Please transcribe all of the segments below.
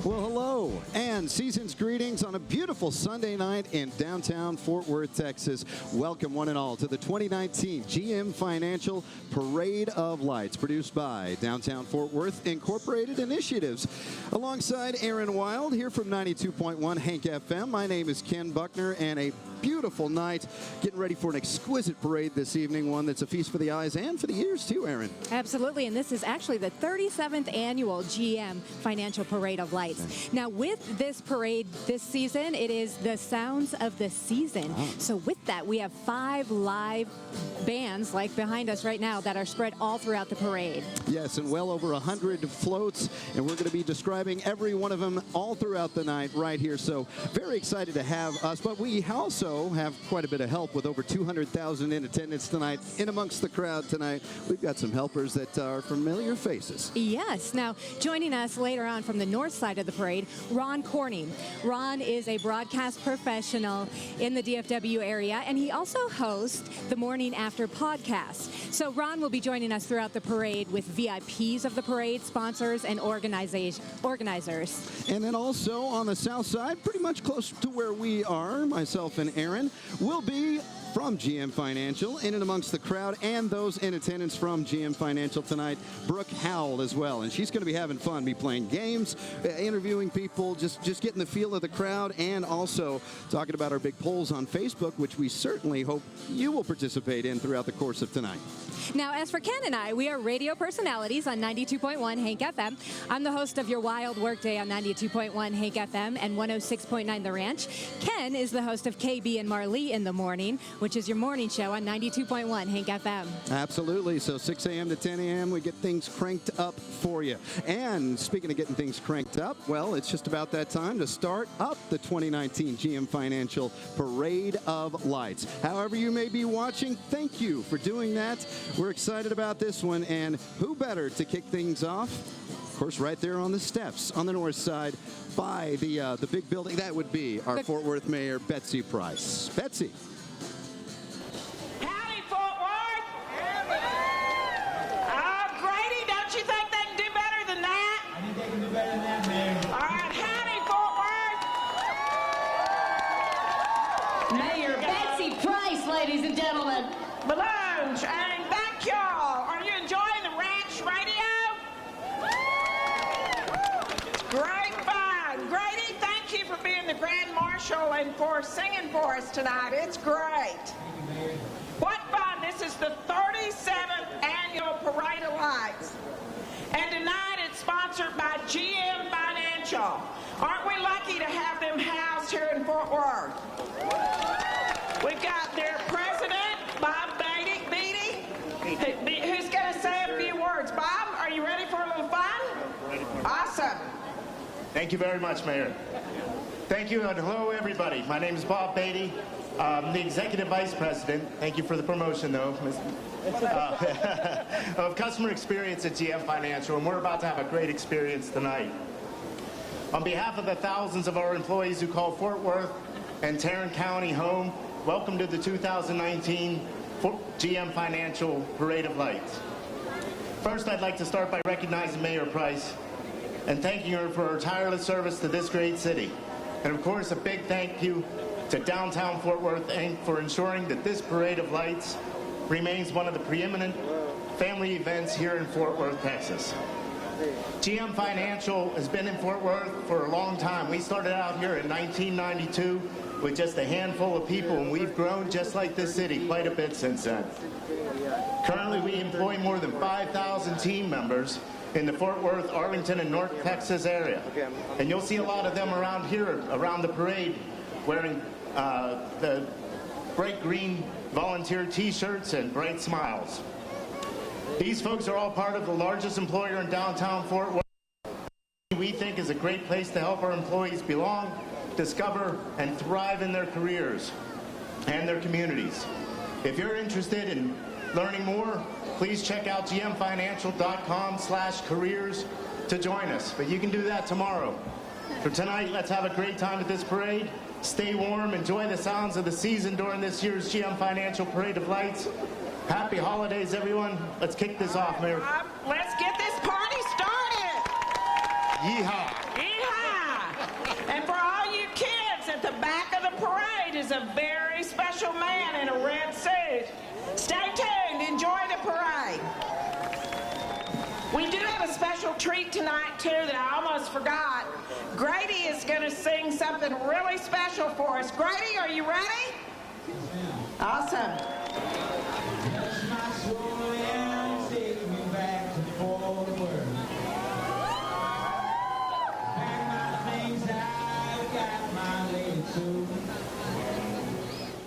Well, hello, and season's greetings on a beautiful Sunday night in downtown Fort Worth, Texas. Welcome, one and all, to the 2019 GM Financial Parade of Lights, produced by Downtown Fort Worth Incorporated Initiatives. Alongside Aaron Wild, here from 92.1 Hank FM. My name is Ken Buckner, and a beautiful night, getting ready for an exquisite parade this evening, one that's a feast for the eyes and for the ears, too, Aaron. Absolutely, and this is actually the 37th annual GM Financial Parade of Lights. Now, with this parade this season, it is the Sounds of the Season. So with that, we have 5 live bands, like behind us right now, that are spread all throughout the parade. Yes, and well over 100 floats, and we're going to be describing every one of them all throughout the night right here. So very excited to have us, but we also have quite a bit of help with over 200,000 in attendance tonight. In amongst the crowd tonight, we've got some helpers that are familiar faces. Yes. Now, joining us later on from the north side of the parade, Ron Corning. Ron is a broadcast professional in the DFW area, and he also hosts the Morning After podcast. So Ron will be joining us throughout the parade with VIPs of the parade, sponsors, and organizers. And then also on the south side, pretty much close to where we are, myself and Aaron, will be from GM Financial, in and amongst the crowd, and those in attendance from GM Financial tonight, Brooke Howell as well. And she's going to be having fun, be playing games, interviewing people, just getting the feel of the crowd, and also talking about our big polls on Facebook, which we certainly hope you will participate in throughout the course of tonight. Now, as for Ken and I, we are radio personalities on 92.1 Hank FM. I'm the host of Your Wild Workday on 92.1 Hank FM and 106.9 The Ranch. Ken is the host of KB and Marlee in the Morning, which is your morning show on 92.1 Hank FM. Absolutely. So 6 a.m. to 10 a.m., we get things cranked up for you. And speaking of getting things cranked up, well, it's just about that time to start up the 2019 GM Financial Parade of Lights. However you may be watching, thank you for doing that. We're excited about this one, and who better to kick things off? Of course, right there on the steps on the north side by the big building. That would be our Fort Worth Mayor, Betsy Price. Betsy. Howdy, Fort Worth. Oh, Grady, don't you think they can do better than that? I think they can do better than that, Mayor. All right, howdy, Fort Worth. Mayor Betsy Price, ladies and gentlemen. Balloons, and back y'all. Are you enjoying the ranch radio? Great fun. Grady, thank you for being the Grand Marshal and for singing for us tonight. It's great. What fun. This is the 37th annual Parade of Lights. And tonight it's sponsored by GM Financial. Aren't we lucky to have them housed here in Fort Worth? We've got their president, Bob Beatty, who's going to say a few words. Bob, are you ready for a little fun? Awesome. Thank you very much, Mayor. Thank you, and hello, everybody. My name is Bob Beatty. I'm the Executive Vice President. Thank you for the promotion, though. Of Customer Experience at GM Financial, and we're about to have a great experience tonight. On behalf of the thousands of our employees who call Fort Worth and Tarrant County home, welcome to the 2019 GM Financial Parade of Lights. First, I'd like to start by recognizing Mayor Price and thanking her for her tireless service to this great city. And of course, a big thank you to Downtown Fort Worth Inc. for ensuring that this Parade of Lights remains one of the preeminent family events here in Fort Worth, Texas. GM Financial has been in Fort Worth for a long time. We started out here in 1992 with just a handful of people, and we've grown just like this city quite a bit since then. Currently, we employ more than 5,000 team members in the Fort Worth, Arlington, and North Texas area. And you'll see a lot of them around here, around the parade, wearing the bright green volunteer t-shirts and bright smiles. These folks are all part of the largest employer in downtown Fort Worth. We think is a great place to help our employees belong, discover, and thrive in their careers and their communities. If you're interested in learning more, please check out gmfinancial.com/careers to join us. But you can do that tomorrow. For tonight, let's have a great time at this parade. Stay warm, enjoy the sounds of the season during this year's GM Financial Parade of Lights. Happy holidays, everyone. Let's kick this off, Mayor. Let's get this party started. Yeehaw. Yeehaw. And for all you kids, at the back of the parade is a very special man in a red suit. Stay tuned. Enjoy the parade. We do have a special treat tonight, too, that I almost forgot. Grady is going to sing something really special for us. Grady, are you ready? Awesome.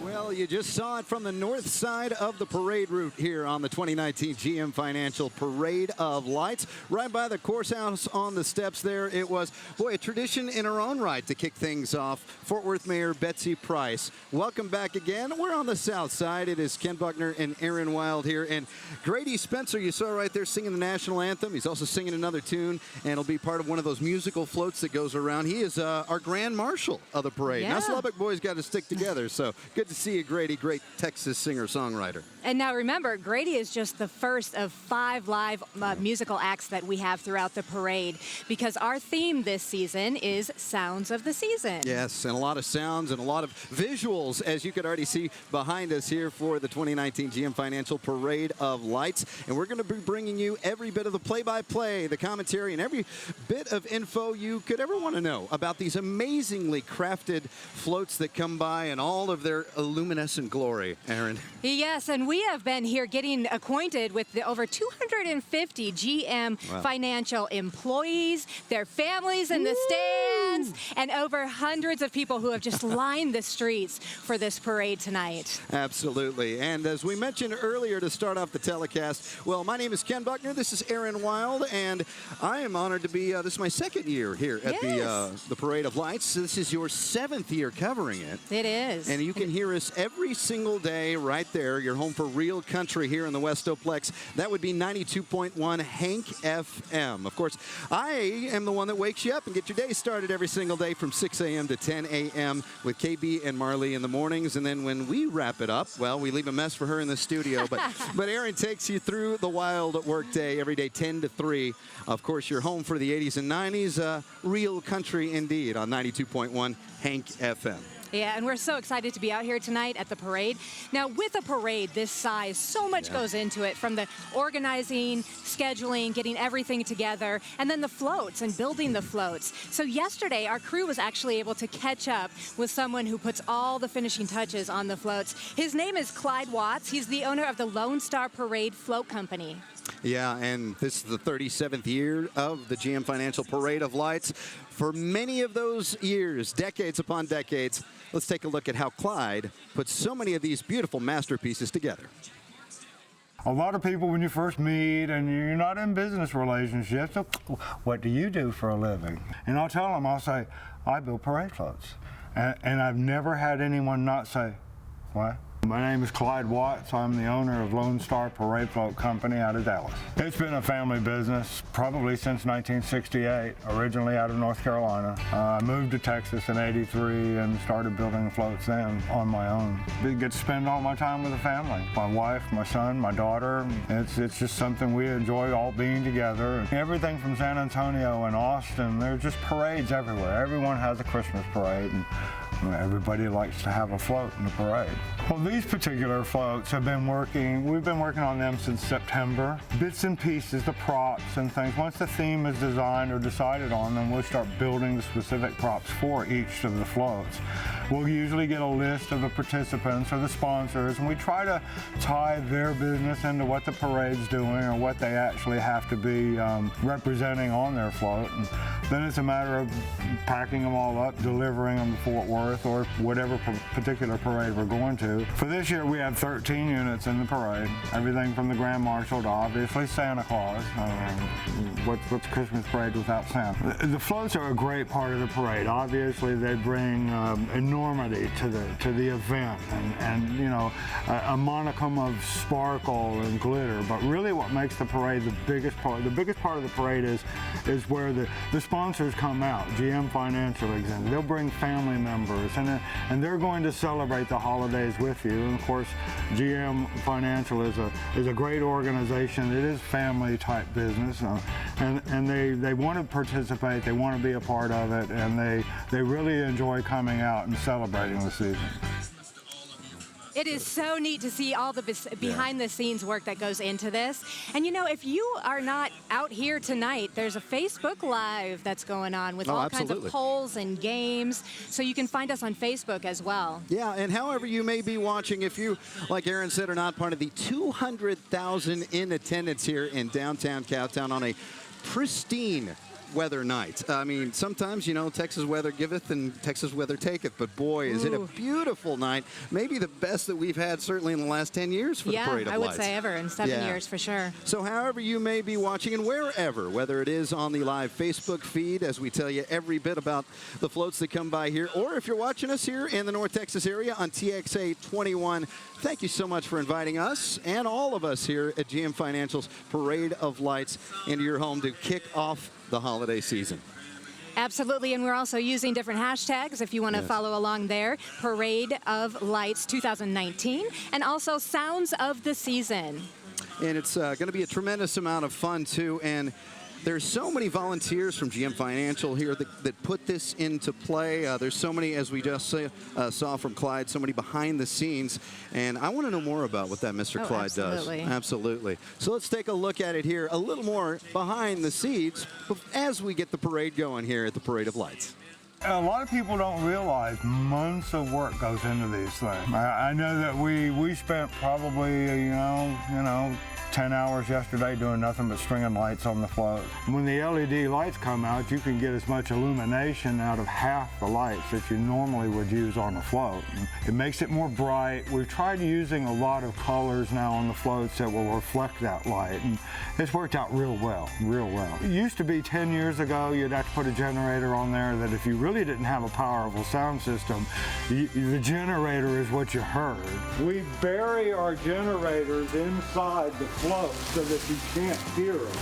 Well, you just saw it from the north side of the parade route here on the 2019 GM Financial Parade of Lights. Right by the course house on the steps there, it was, boy, a tradition in her own right to kick things off. Fort Worth Mayor Betsy Price. Welcome back again. We're on the south side. It is Ken Buckner and Aaron Wild here. And Grady Spencer, you saw right there singing the national anthem. He's also singing another tune, and he'll be part of one of those musical floats that goes around. He is our grand marshal of the parade. Yeah. Us Lubbock boys got to stick together, so good to see you, Grady. Great Texas singer-songwriter. And now remember, Grady is just the first of 5 live musical acts that we have throughout the parade, because our theme this season is Sounds of the Season. Yes, and a lot of sounds and a lot of visuals, as you could already see behind us here for the 2019 GM Financial Parade of Lights. And we're going to be bringing you every bit of the play-by-play, the commentary, and every bit of info you could ever want to know about these amazingly crafted floats that come by and all of their luminescent glory, Aaron. Yes, and we have been here getting acquainted with the over 250 GM Financial employees, their families in the stands, and over hundreds of people who have just lined the streets for this parade tonight. Absolutely. And as we mentioned earlier to start off the telecast, well, my name is Ken Buckner. This is Aaron Wild, and I am honored to be, this is my second year here at the Parade of Lights. This is your 7th year covering it. It is. And you can hear us every single day right there. You're home for real country here in the Westoplex. That would be 92.1 Hank FM. Of course, I am the one that wakes you up and get your day started every single day from 6 a.m. to 10 a.m. with KB and Marley in the mornings. And then when we wrap it up, well, we leave a mess for her in the studio. But Aaron takes you through the wild work day every day, 10 to 3. Of course, you're home for the 80s and 90s. Real country indeed on 92.1 Hank FM. Yeah, and we're so excited to be out here tonight at the parade. Now, with a parade this size, so much goes into it, from the organizing, scheduling, getting everything together, and then the floats and building the floats. So yesterday, our crew was actually able to catch up with someone who puts all the finishing touches on the floats. His name is Clyde Watts. He's the owner of the Lone Star Parade Float Company. Yeah, and this is the 37th year of the GM Financial Parade of Lights. For many of those years, decades upon decades, let's take a look at how Clyde puts so many of these beautiful masterpieces together. A lot of people, when you first meet and you're not in business relationships, what do you do for a living? And I'll tell them, I'll say, I build parade floats. And I've never had anyone not say, what? My name is Clyde Watts. I'm the owner of Lone Star Parade Float Company out of Dallas. It's been a family business probably since 1968, originally out of North Carolina. I moved to Texas in '83 and started building floats then on my own. I get to spend all my time with the family. My wife, my son, my daughter. It's just something we enjoy, all being together. Everything from San Antonio and Austin, there's just parades everywhere. Everyone has a Christmas parade, and everybody likes to have a float in the parade. Well, these particular floats have been we've been working on them since September. Bits and pieces, the props and things. Once the theme is designed or decided on, then we'll start building the specific props for each of the floats. We'll usually get a list of the participants or the sponsors, and we try to tie their business into what the parade's doing or what they actually have to be representing on their float. And then it's a matter of packing them all up, delivering them to Fort Worth or whatever particular parade we're going to. For this year, we have 13 units in the parade. Everything from the Grand Marshal to obviously Santa Claus. What's Christmas parade without Santa? The floats are a great part of the parade. Obviously, they bring enormity to the event and you know, a monicum of sparkle and glitter. But really, what makes the parade the biggest part of the parade is where the sponsors come out. GM Financial example. They'll bring family members members, and they're going to celebrate the holidays with you. And of course, GM Financial is a great organization. It is family type business, and they want to participate. They want to be a part of it, and they really enjoy coming out and celebrating the season. It is so neat to see all the behind-the-scenes work that goes into this. And, you know, if you are not out here tonight, there's a Facebook Live that's going on with all kinds of polls and games. So you can find us on Facebook as well. Yeah, and however you may be watching, if you, like Aaron said, are not part of the 200,000 in attendance here in downtown Cowtown on a pristine weather night. I mean, sometimes, you know, Texas weather giveth and Texas weather taketh, but boy, is it a beautiful night. Maybe the best that we've had certainly in the last 10 years for the Parade of Lights. Yeah, I would say ever, in 7 years for sure. So however you may be watching and wherever, whether it is on the live Facebook feed as we tell you every bit about the floats that come by here, or if you're watching us here in the North Texas area on TXA 21, thank you so much for inviting us and all of us here at GM Financial's Parade of Lights into your home to kick off the holiday season. Absolutely, and we're also using different hashtags if you want to follow along there. Parade of Lights 2019, and also Sounds of the Season. And it's going to be a tremendous amount of fun, too. And there's so many volunteers from GM Financial here that put this into play. There's so many, as we just saw from Clyde, so many behind the scenes. And I want to know more about what that Mr. Clyde does. Absolutely. So let's take a look at it here, a little more behind the scenes as we get the parade going here at the Parade of Lights. A lot of people don't realize months of work goes into these things. I know that we spent probably, you know, 10 hours yesterday doing nothing but stringing lights on the float. When the LED lights come out, you can get as much illumination out of half the lights that you normally would use on a float. And it makes it more bright. We've tried using a lot of colors now on the floats that will reflect that light, and it's worked out real well, real well. It used to be 10 years ago, you'd have to put a generator on there that if you really didn't have a powerful sound system, the generator is what you heard. We bury our generators inside the float so that you can't hear them.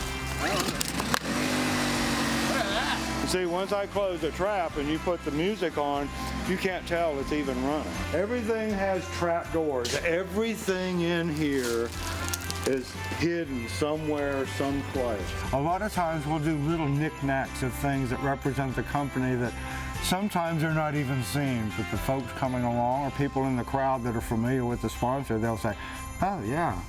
See, once I close the trap and you put the music on, you can't tell it's even running. Everything has trap doors. Everything in here is hidden somewhere, someplace. A lot of times we'll do little knickknacks of things that represent the company that sometimes they're not even seen, but the folks coming along or people in the crowd that are familiar with the sponsor, they'll say, oh yeah,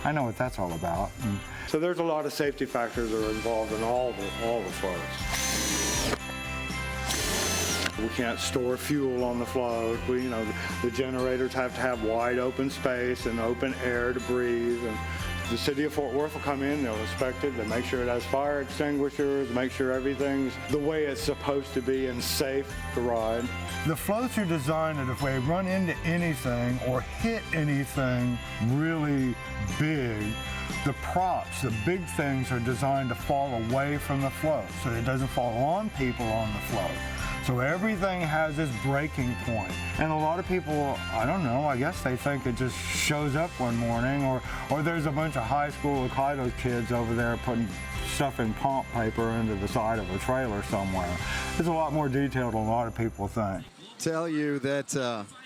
I know what that's all about. And so there's a lot of safety factors that are involved in all the floats. We can't store fuel on the float. The generators have to have wide open space and open air to breathe. And the city of Fort Worth will come in, they'll inspect it, they'll make sure it has fire extinguishers, make sure everything's the way it's supposed to be and safe to ride. The floats are designed that if they run into anything or hit anything really big, the props, the big things are designed to fall away from the float so it doesn't fall on people on the float. So everything has this breaking point. And a lot of people, I don't know, I guess they think it just shows up one morning or there's a bunch of high school Hokkaido kids over there putting stuff in pomp paper into the side of a trailer somewhere. There's a lot more detail than a lot of people think. Tell you that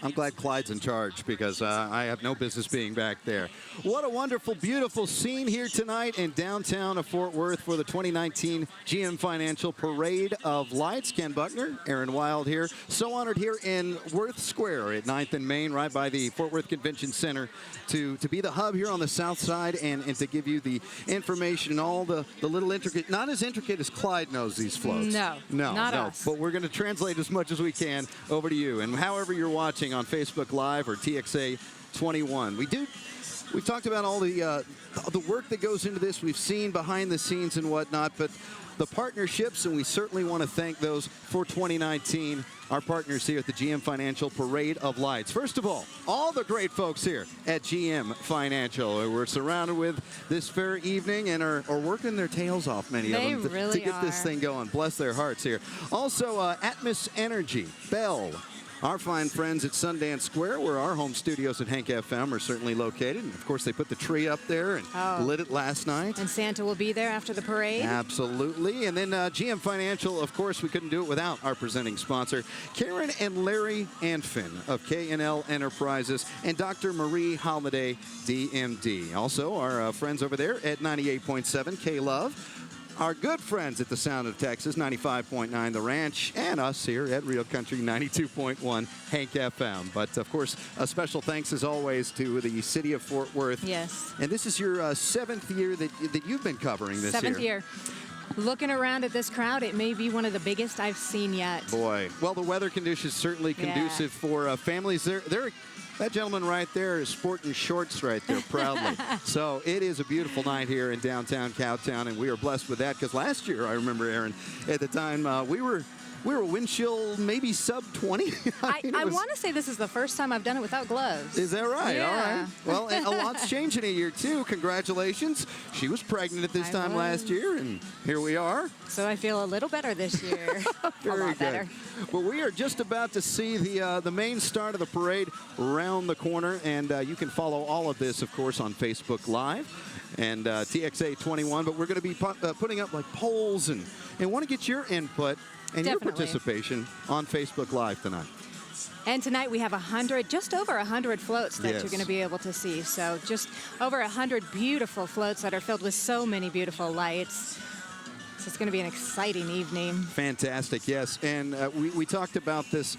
I'm glad Clyde's in charge because I have no business being back there. What a wonderful, beautiful scene here tonight in downtown of Fort Worth for the 2019 GM Financial Parade of Lights. Ken Buckner, Aaron Wild here. So honored here in Worth Square at 9th and Main, right by the Fort Worth Convention Center, to be the hub here on the south side and to give you the information and all the little intricate, not as intricate as Clyde knows these floats. No, not us. But we're going to translate as much as we can over to you. And however you're watching on Facebook Live or TXA 21, we've talked about all the work that goes into this. We've seen behind the scenes and whatnot, but the partnerships, and we certainly want to thank those for 2019, our partners here at the GM Financial Parade of Lights. First of all the great folks here at GM Financial we're surrounded with this fair evening and are working their tails off, many of them, to get this thing going. Bless their hearts here. Also, Atmos Energy, Bell, our fine friends at Sundance Square, where our home studios at Hank FM are certainly located. And of course, they put the tree up there and lit it last night. And Santa will be there after the parade. Absolutely. And then GM Financial, of course, we couldn't do it without our presenting sponsor, Karen and Larry Anfin of K&L Enterprises and Dr. Marie Holiday, DMD. Also, our friends over there at 98.7 K-Love. Our good friends at the Sound of Texas, 95.9 The Ranch, and us here at Real Country, 92.1 Hank FM. But, of course, a special thanks, as always, to the city of Fort Worth. Yes. And this is your 7th year that you've been covering this Seventh year. Looking around at this crowd, it may be one of the biggest I've seen yet. Boy. Well, the weather conditions certainly conducive for families. That gentleman right there is sporting shorts right there proudly. So it is a beautiful night here in downtown Cowtown, and we are blessed with that because last year, I remember, Aaron, at the time, we were wind chill maybe sub 20. I want to say this is the first time I've done it without gloves. Is that right? Yeah. All right. Well, and a lot's changed in a year, too. Congratulations. She was pregnant at this time last year, and here we are. So I feel a little better this year. Very a lot better. Well, we are just about to see the main start of the parade around the corner, and you can follow all of this, of course, on Facebook Live and TXA 21. But we're going to be putting up like polls and want to get your input and your participation on Facebook Live tonight. And tonight we have just over 100 floats that you're going to be able to see. So just over 100 beautiful floats that are filled with so many beautiful lights. So it's going to be an exciting evening. Fantastic, yes. And we talked about this.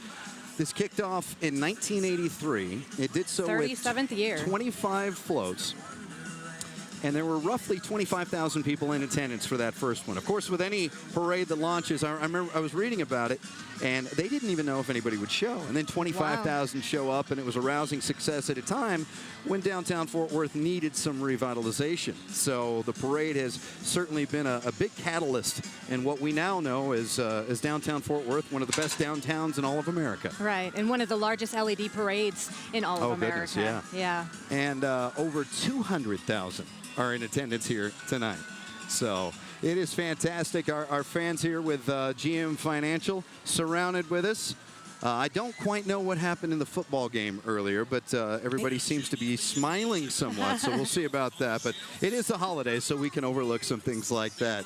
This kicked off in 1983. It did so 37th with year. 25 floats. And there were roughly 25,000 people in attendance for that first one. Of course, with any parade that launches, I remember I was reading about it, and they didn't even know if anybody would show. And then 25,000 show up, and it was a rousing success at a time when downtown Fort Worth needed some revitalization. So the parade has certainly been a big catalyst in what we now know as downtown Fort Worth, one of the best downtowns in all of America. Right, and one of the largest LED parades in all of America. Goodness, yeah. And over 200,000 are in attendance here tonight. So it is fantastic. Our fans here with GM Financial surrounded with us. I don't quite know what happened in the football game earlier, but everybody seems to be smiling somewhat, so we'll see about that. But it is the holiday, so we can overlook some things like that.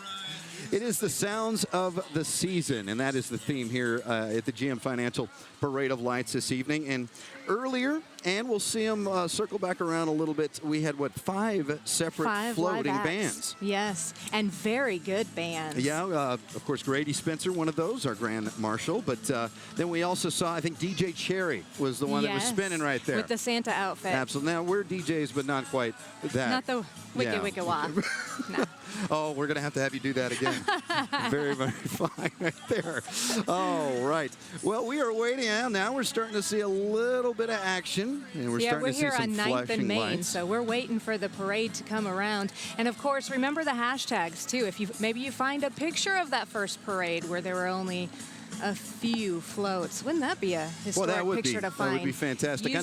It is the sounds of the season, and that is the theme here at the GM Financial Parade of Lights this evening. And earlier, and we'll see them circle back around a little bit, we had, 5 separate floating bands. Yes, and very good bands. Yeah, of course, Grady Spencer, one of those, our Grand Marshal. But then we also saw, I think, DJ Cherry was the one that was spinning right there. With the Santa outfit. Absolutely. Now, we're DJs, but not quite that. Not the wicka wah. No. Oh, we're going to have you do that again. Very, very fine right there. All right. Well, we are waiting out. Now we're starting to see a little bit of action. And we're starting to see some flashing lights. Yeah, we're here on 9th and Main, so we're waiting for the parade to come around. And, of course, remember the hashtags, too. If maybe you find a picture of that first parade where there were only a few floats. Wouldn't that be a historic picture to find? That would be fantastic.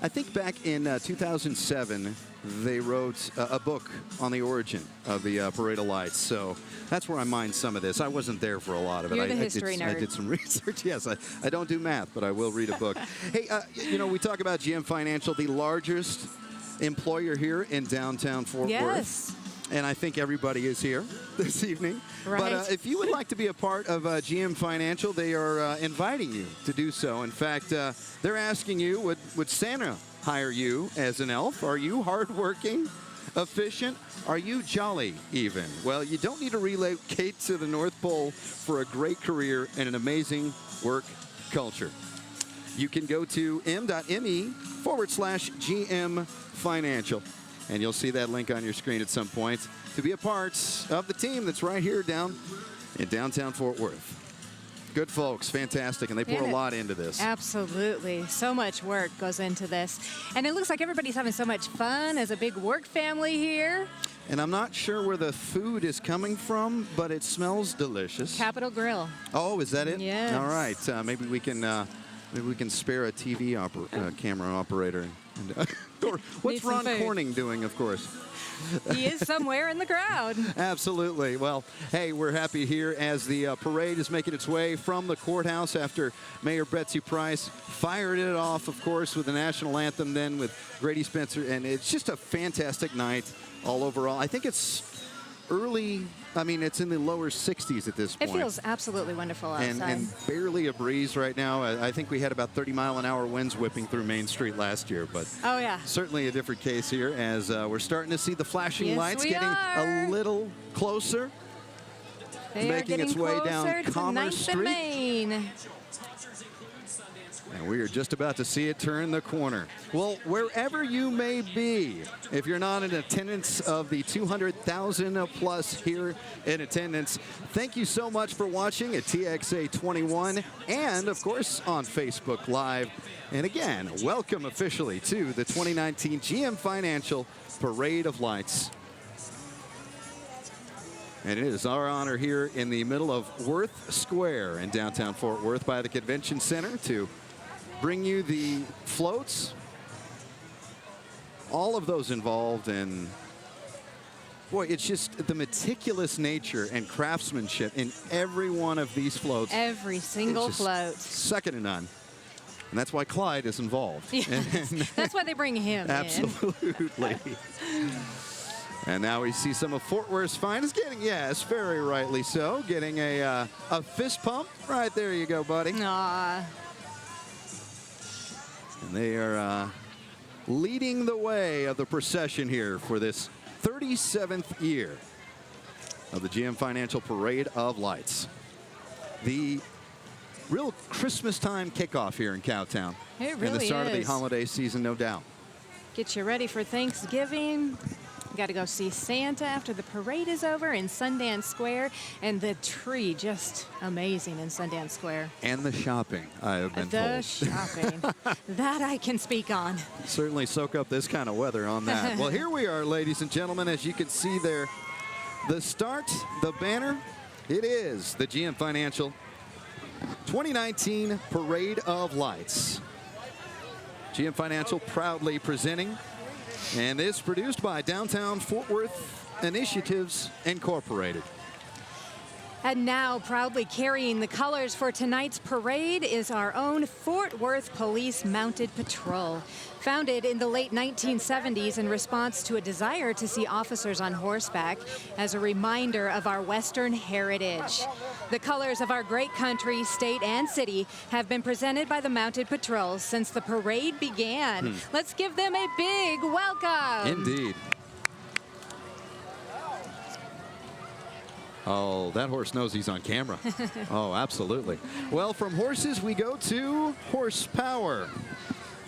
I think back in 2007, they wrote a book on the origin of the Parade of Lights. So that's where I mined some of this. I wasn't there for a lot of it. You're the history nerd. I did some research. Yes, I don't do math, but I will read a book. Hey, we talk about GM Financial, the largest employer here in downtown Fort Worth. And I think everybody is here this evening. Right. But if you would like to be a part of GM Financial, they are inviting you to do so. In fact, they're asking you, would Santa hire you as an elf? Are you hardworking, efficient? Are you jolly even? Well, you don't need to relocate to the North Pole for a great career and an amazing work culture. You can go to m.me/GM Financial. And you'll see that link on your screen at some point to be a part of the team that's right here down in downtown Fort Worth. Good folks, fantastic, and they pour a lot into this. Absolutely. So much work goes into this. And it looks like everybody's having so much fun as a big work family here. And I'm not sure where the food is coming from, but it smells delicious. Capitol Grill. Oh, is that it? Yes. All right. Maybe we can spare a TV camera operator And, or what's Need some Ron food. Corning doing, of course? He is somewhere in the crowd. Absolutely. Well, hey, we're happy here as the parade is making its way from the courthouse after Mayor Betsy Price fired it off, of course, with the national anthem, then with Grady Spencer. And it's just a fantastic night all overall. I think it's early. I mean, it's in the lower 60s at this It point. feels absolutely wonderful outside. And barely a breeze right now. I think we had about 30-mile-an-hour winds whipping through Main Street last year, but Oh, yeah. certainly a different case here as we're starting to see the flashing Yes, lights we getting are. a little closer. They are making getting its way down closer to Commerce 9th and Street. Main. And we are just about to see it turn the corner. Well, wherever you may be, if you're not in attendance of the 200,000 plus here in attendance, thank you so much for watching at TXA 21 and, of course, on Facebook Live. And again, welcome officially to the 2019 GM Financial Parade of Lights. And it is our honor here in the middle of Worth Square in downtown Fort Worth by the Convention Center to bring you the floats, all of those involved, and boy, it's just the meticulous nature and craftsmanship in every one of these floats. Every single It's just float. second to none. And that's why Clyde is involved. Yes. That's why they bring him in. Absolutely. And now we see some of Fort Worth's finest getting, yes, very rightly so, getting a fist pump. Right there you go, buddy. Aw. And they are leading the way of the procession here for this 37th year of the GM Financial Parade of Lights. The real Christmas time kickoff here in Cowtown. It And the really start of the is. holiday season, no doubt. Get you ready for Thanksgiving. Got to go see Santa after the parade is over in Sundance Square. And the tree, just amazing in Sundance Square. And the shopping, I have been The told. shopping. That I can speak on. Certainly soak up this kind of weather on that. Well, here we are, ladies and gentlemen, as you can see there. The start, the banner, it is the GM Financial 2019 Parade of Lights. GM Financial proudly presenting, and is produced by Downtown Fort Worth Initiatives Incorporated. And now, proudly carrying the colors for tonight's parade is our own Fort Worth Police Mounted Patrol. Founded in the late 1970s in response to a desire to see officers on horseback as a reminder of our Western heritage. The colors of our great country, state, and city have been presented by the Mounted Patrol since the parade began. Let's give them a big welcome. Indeed. Oh, that horse knows he's on camera. Oh, absolutely. Well, from horses, we go to horsepower.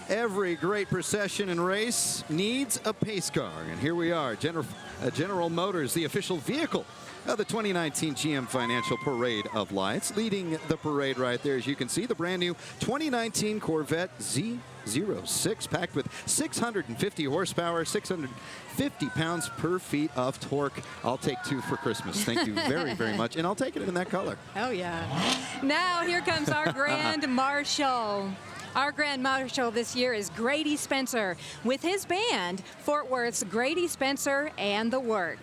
Every great procession and race needs a pace car. And here we are, General Motors, the official vehicle of the 2019 GM Financial Parade of Lights. Leading the parade right there, as you can see, the brand new 2019 Corvette Z06, packed with 650 horsepower, 650 pounds per feet of torque. I'll take 2 for Christmas. Thank you very, very much. And I'll take it in that color. Oh, yeah. Now here comes our Grand Marshal. Our Grand Marshal this year is Grady Spencer with his band, Fort Worth's Grady Spencer and the Work.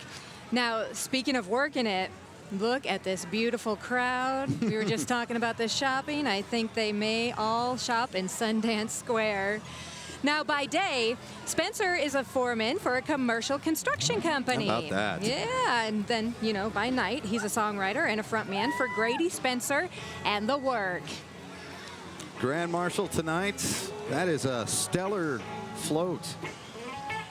Now, speaking of working it, look at this beautiful crowd. We were just talking about the shopping. I think they may all shop in Sundance Square. Now, by day, Spencer is a foreman for a commercial construction company. How about that? Yeah, and then, you know, by night, he's a songwriter and a frontman for Grady Spencer and the Work. Grand Marshal tonight, that is a stellar float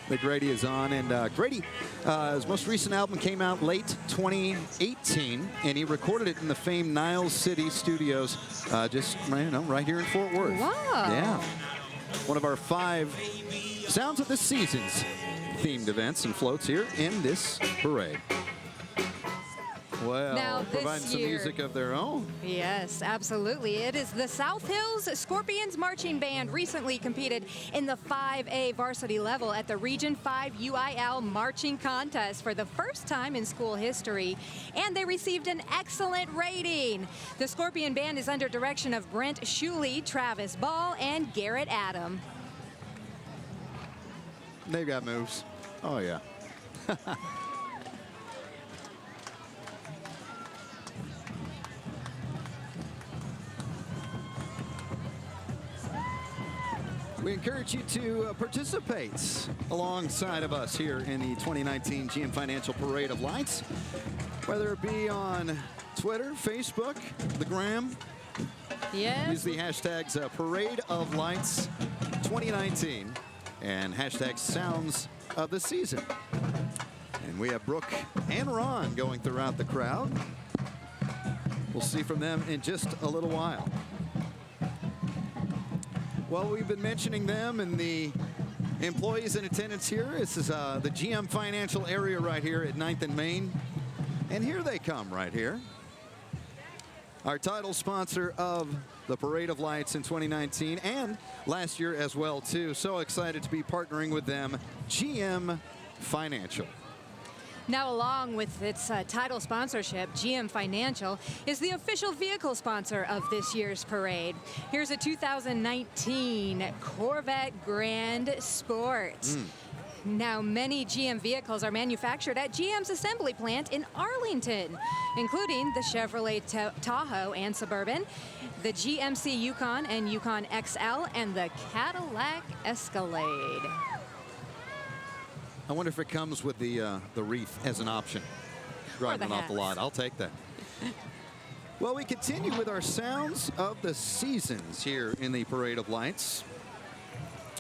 that Grady is on. And Grady, his most recent album came out late 2018, and he recorded it in the famed Niles City Studios, just right here in Fort Worth. Wow. Yeah. One of our 5 Sounds of the Seasons themed events and floats here in this parade. Well, Now, this providing some year- music of their own. Yes, absolutely. It is the South Hills Scorpions Marching Band recently competed in the 5A varsity level at the Region 5 UIL Marching Contest for the first time in school history, and they received an excellent rating. The Scorpion Band is under direction of Brent Shuley, Travis Ball, and Garrett Adam. They've got moves. Oh, yeah. We encourage you to participate alongside of us here in the 2019 GM Financial Parade of Lights, whether it be on Twitter, Facebook, the Gram. Yes. Use the hashtags Parade of Lights 2019 and hashtag Sounds of the Season. And we have Brooke and Ron going throughout the crowd. We'll see from them in just a little while. Well, we've been mentioning them and the employees in attendance here. This is the GM Financial area right here at 9th and Main. And here they come right here. Our title sponsor of the Parade of Lights in 2019 and last year as well, too. So excited to be partnering with them, GM Financial. Now, along with its title sponsorship, GM Financial is the official vehicle sponsor of this year's parade. Here's a 2019 Corvette Grand Sport. Now, many GM vehicles are manufactured at GM's assembly plant in Arlington, including the Chevrolet Tahoe and Suburban, the GMC Yukon and Yukon XL, and the Cadillac Escalade. I wonder if it comes with the wreath as an option. Driving off the lot. I'll take that. Well, we continue with our Sounds of the Seasons here in the Parade of Lights.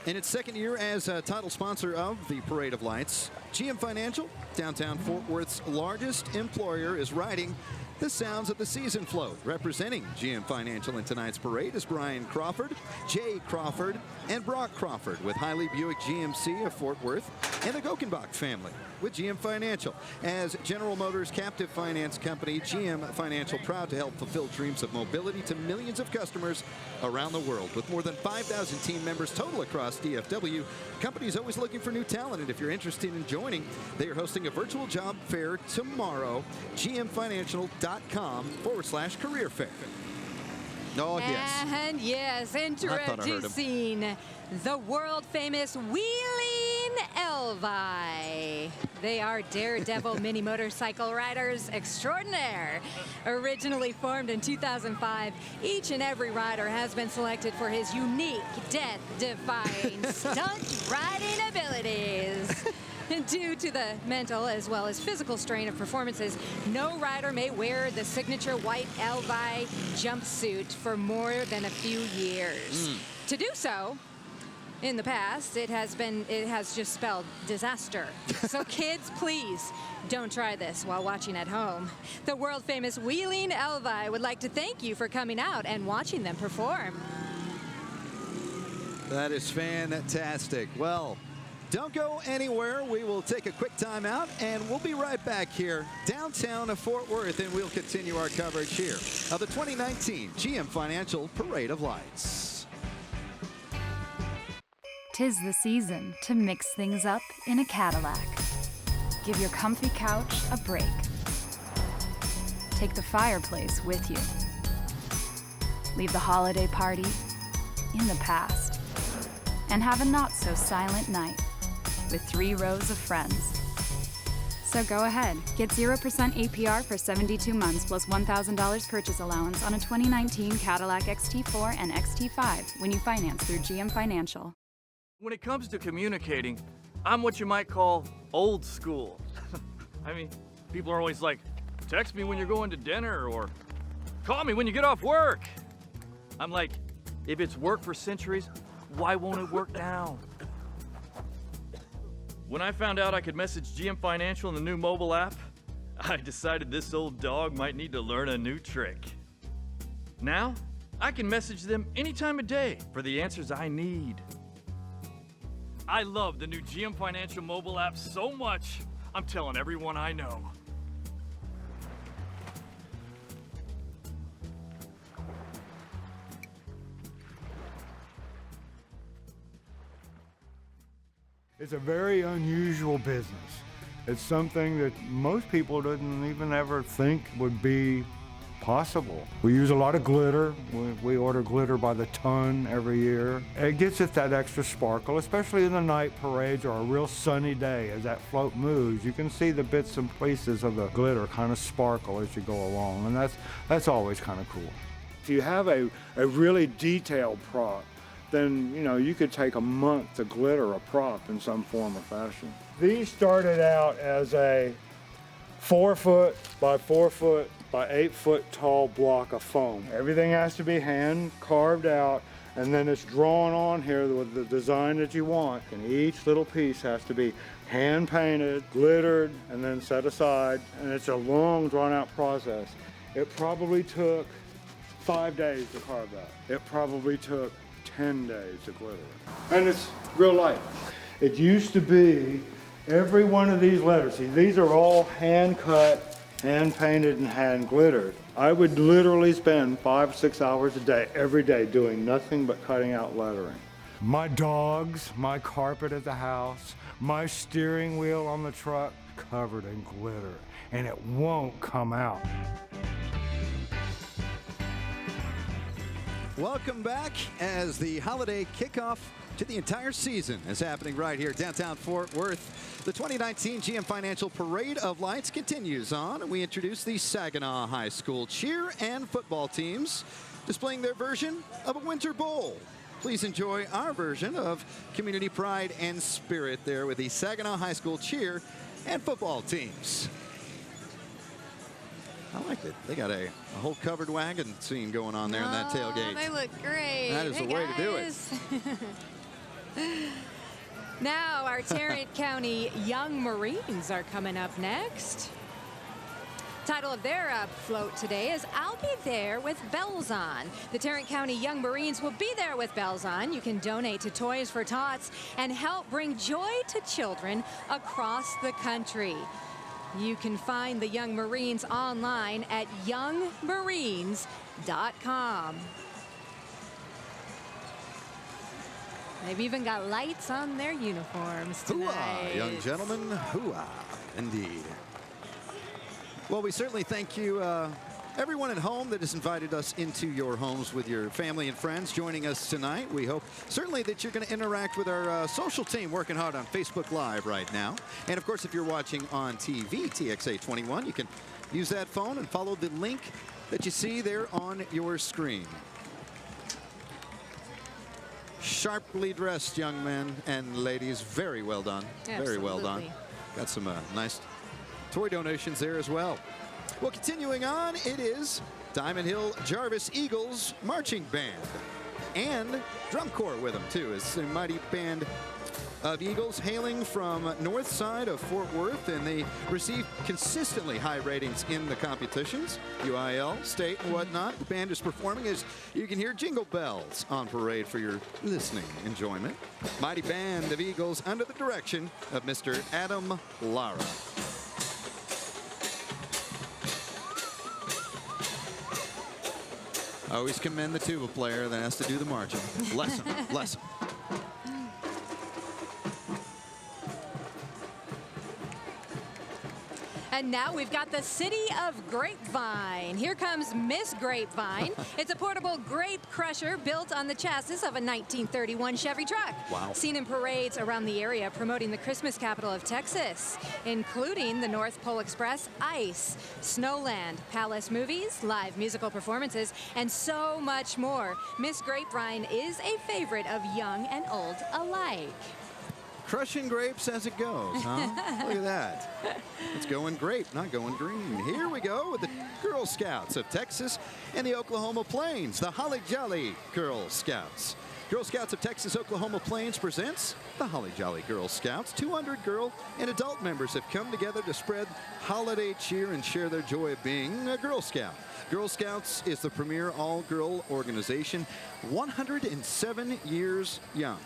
In its second year as a title sponsor of the Parade of Lights, GM Financial, downtown Fort Worth's largest employer, is riding the Sounds of the Season float. Representing GM Financial in tonight's parade is Brian Crawford, Jay Crawford, and Brock Crawford with Hiley Buick GMC of Fort Worth and the Gokenbach family with GM Financial. As General Motors' captive finance company, GM Financial proud to help fulfill dreams of mobility to millions of customers around the world. With more than 5,000 team members total across DFW, the company is always looking for new talent, and if you're interested in joining, they are hosting a virtual job fair tomorrow, gmfinancial.com/career fair. Oh, yes. And yes, introducing the world-famous Wheeling Elvi. They are daredevil mini motorcycle riders extraordinaire. Originally formed in 2005, each and every rider has been selected for his unique, death-defying stunt riding abilities. Due to the mental as well as physical strain of performances, no rider may wear the signature white Elvi jumpsuit for more than a few years. To do so, in the past, it has just spelled disaster. So kids, please don't try this while watching at home. The world famous Wheeling Elvi would like to thank you for coming out and watching them perform. That is fantastic. Well, don't go anywhere. We will take a quick time out, and we'll be right back here downtown of Fort Worth, and we'll continue our coverage here of the 2019 GM Financial Parade of Lights. 'Tis the season to mix things up in a Cadillac. Give your comfy couch a break. Take the fireplace with you. Leave the holiday party in the past. And have a not-so-silent night with 3 rows of friends. So go ahead, get 0% APR for 72 months plus $1,000 purchase allowance on a 2019 Cadillac XT4 and XT5 when you finance through GM Financial. When it comes to communicating, I'm what you might call old school. I mean, people are always like, text me when you're going to dinner or call me when you get off work. I'm like, if it's worked for centuries, why won't it work now? When I found out I could message GM Financial in the new mobile app, I decided this old dog might need to learn a new trick. Now, I can message them any time of day for the answers I need. I love the new GM Financial mobile app so much, I'm telling everyone I know. It's a very unusual business. It's something that most people didn't even ever think would be possible. We use a lot of glitter. We order glitter by the ton every year. It gives it that extra sparkle, especially in the night parades or a real sunny day. As that float moves, you can see the bits and pieces of the glitter kind of sparkle as you go along, and that's always kind of cool. If you have a really detailed prop, then you could take a month to glitter a prop in some form or fashion. These started out as a 4 foot by 4 foot by 8 foot tall block of foam. Everything has to be hand carved out, and then it's drawn on here with the design that you want, and each little piece has to be hand painted, glittered, and then set aside, and it's a long drawn out process. It probably took 5 days to carve that. It probably took 10 days to glitter it. And it's real light. It used to be every one of these letters, see, these are all hand cut, hand painted, and hand glittered. I would literally spend 5 or 6 hours a day, every day, doing nothing but cutting out lettering. My dogs, my carpet at the house, my steering wheel on the truck, covered in glitter, and it won't come out. Welcome back as the holiday kickoff to the entire season is happening right here downtown Fort Worth. The 2019 GM Financial Parade of Lights continues on, and we introduce the Saginaw High School cheer and football teams displaying their version of a winter bowl. Please enjoy our version of community pride and spirit there with the Saginaw High School cheer and football teams. I like it. They got a whole covered wagon scene going on there in that tailgate. They look great. That is the way to do it. Now our Tarrant County Young Marines are coming up next. Title of their float today is I'll Be There with Bells On. The Tarrant County Young Marines will be there with bells on. You can donate to Toys for Tots and help bring joy to children across the country. You can find the Young Marines online at youngmarines.com. They've even got lights on their uniforms tonight. Hoo-ah, young gentlemen, hoo-ah, indeed. Well, we certainly thank you, everyone at home that has invited us into your homes with your family and friends joining us tonight. We hope certainly that you're going to interact with our social team working hard on Facebook Live right now. And of course, if you're watching on TV, TXA 21, you can use that phone and follow the link that you see there on your screen. Sharply dressed young men and ladies. Very well done. Absolutely. Very well done. Got some nice toy donations there as well. Well, continuing on, it is Diamond Hill Jarvis Eagles Marching Band and drum corps with them too. It's a mighty band of Eagles hailing from north side of Fort Worth, and they receive consistently high ratings in the competitions, UIL, state, and whatnot. The band is performing as you can hear jingle bells on parade for your listening enjoyment. Mighty band of Eagles under the direction of Mr. Adam Lara. I always commend the tuba player that has to do the marching. Bless him, bless him. And now we've got the city of Grapevine. Here comes Miss Grapevine. It's a portable grape crusher built on the chassis of a 1931 Chevy truck. Wow. Seen in parades around the area promoting the Christmas capital of Texas, including the North Pole Express, ICE, Snowland, Palace Movies, live musical performances, and so much more. Miss Grapevine is a favorite of young and old alike. Crushing grapes as it goes, huh? Look at that. It's going grape, not going green. Here we go with the Girl Scouts of Texas and the Oklahoma Plains, the Holly Jolly Girl Scouts. Girl Scouts of Texas, Oklahoma Plains presents the Holly Jolly Girl Scouts. 200 girl and adult members have come together to spread holiday cheer and share their joy of being a Girl Scout. Girl Scouts is the premier all-girl organization, 107 years young.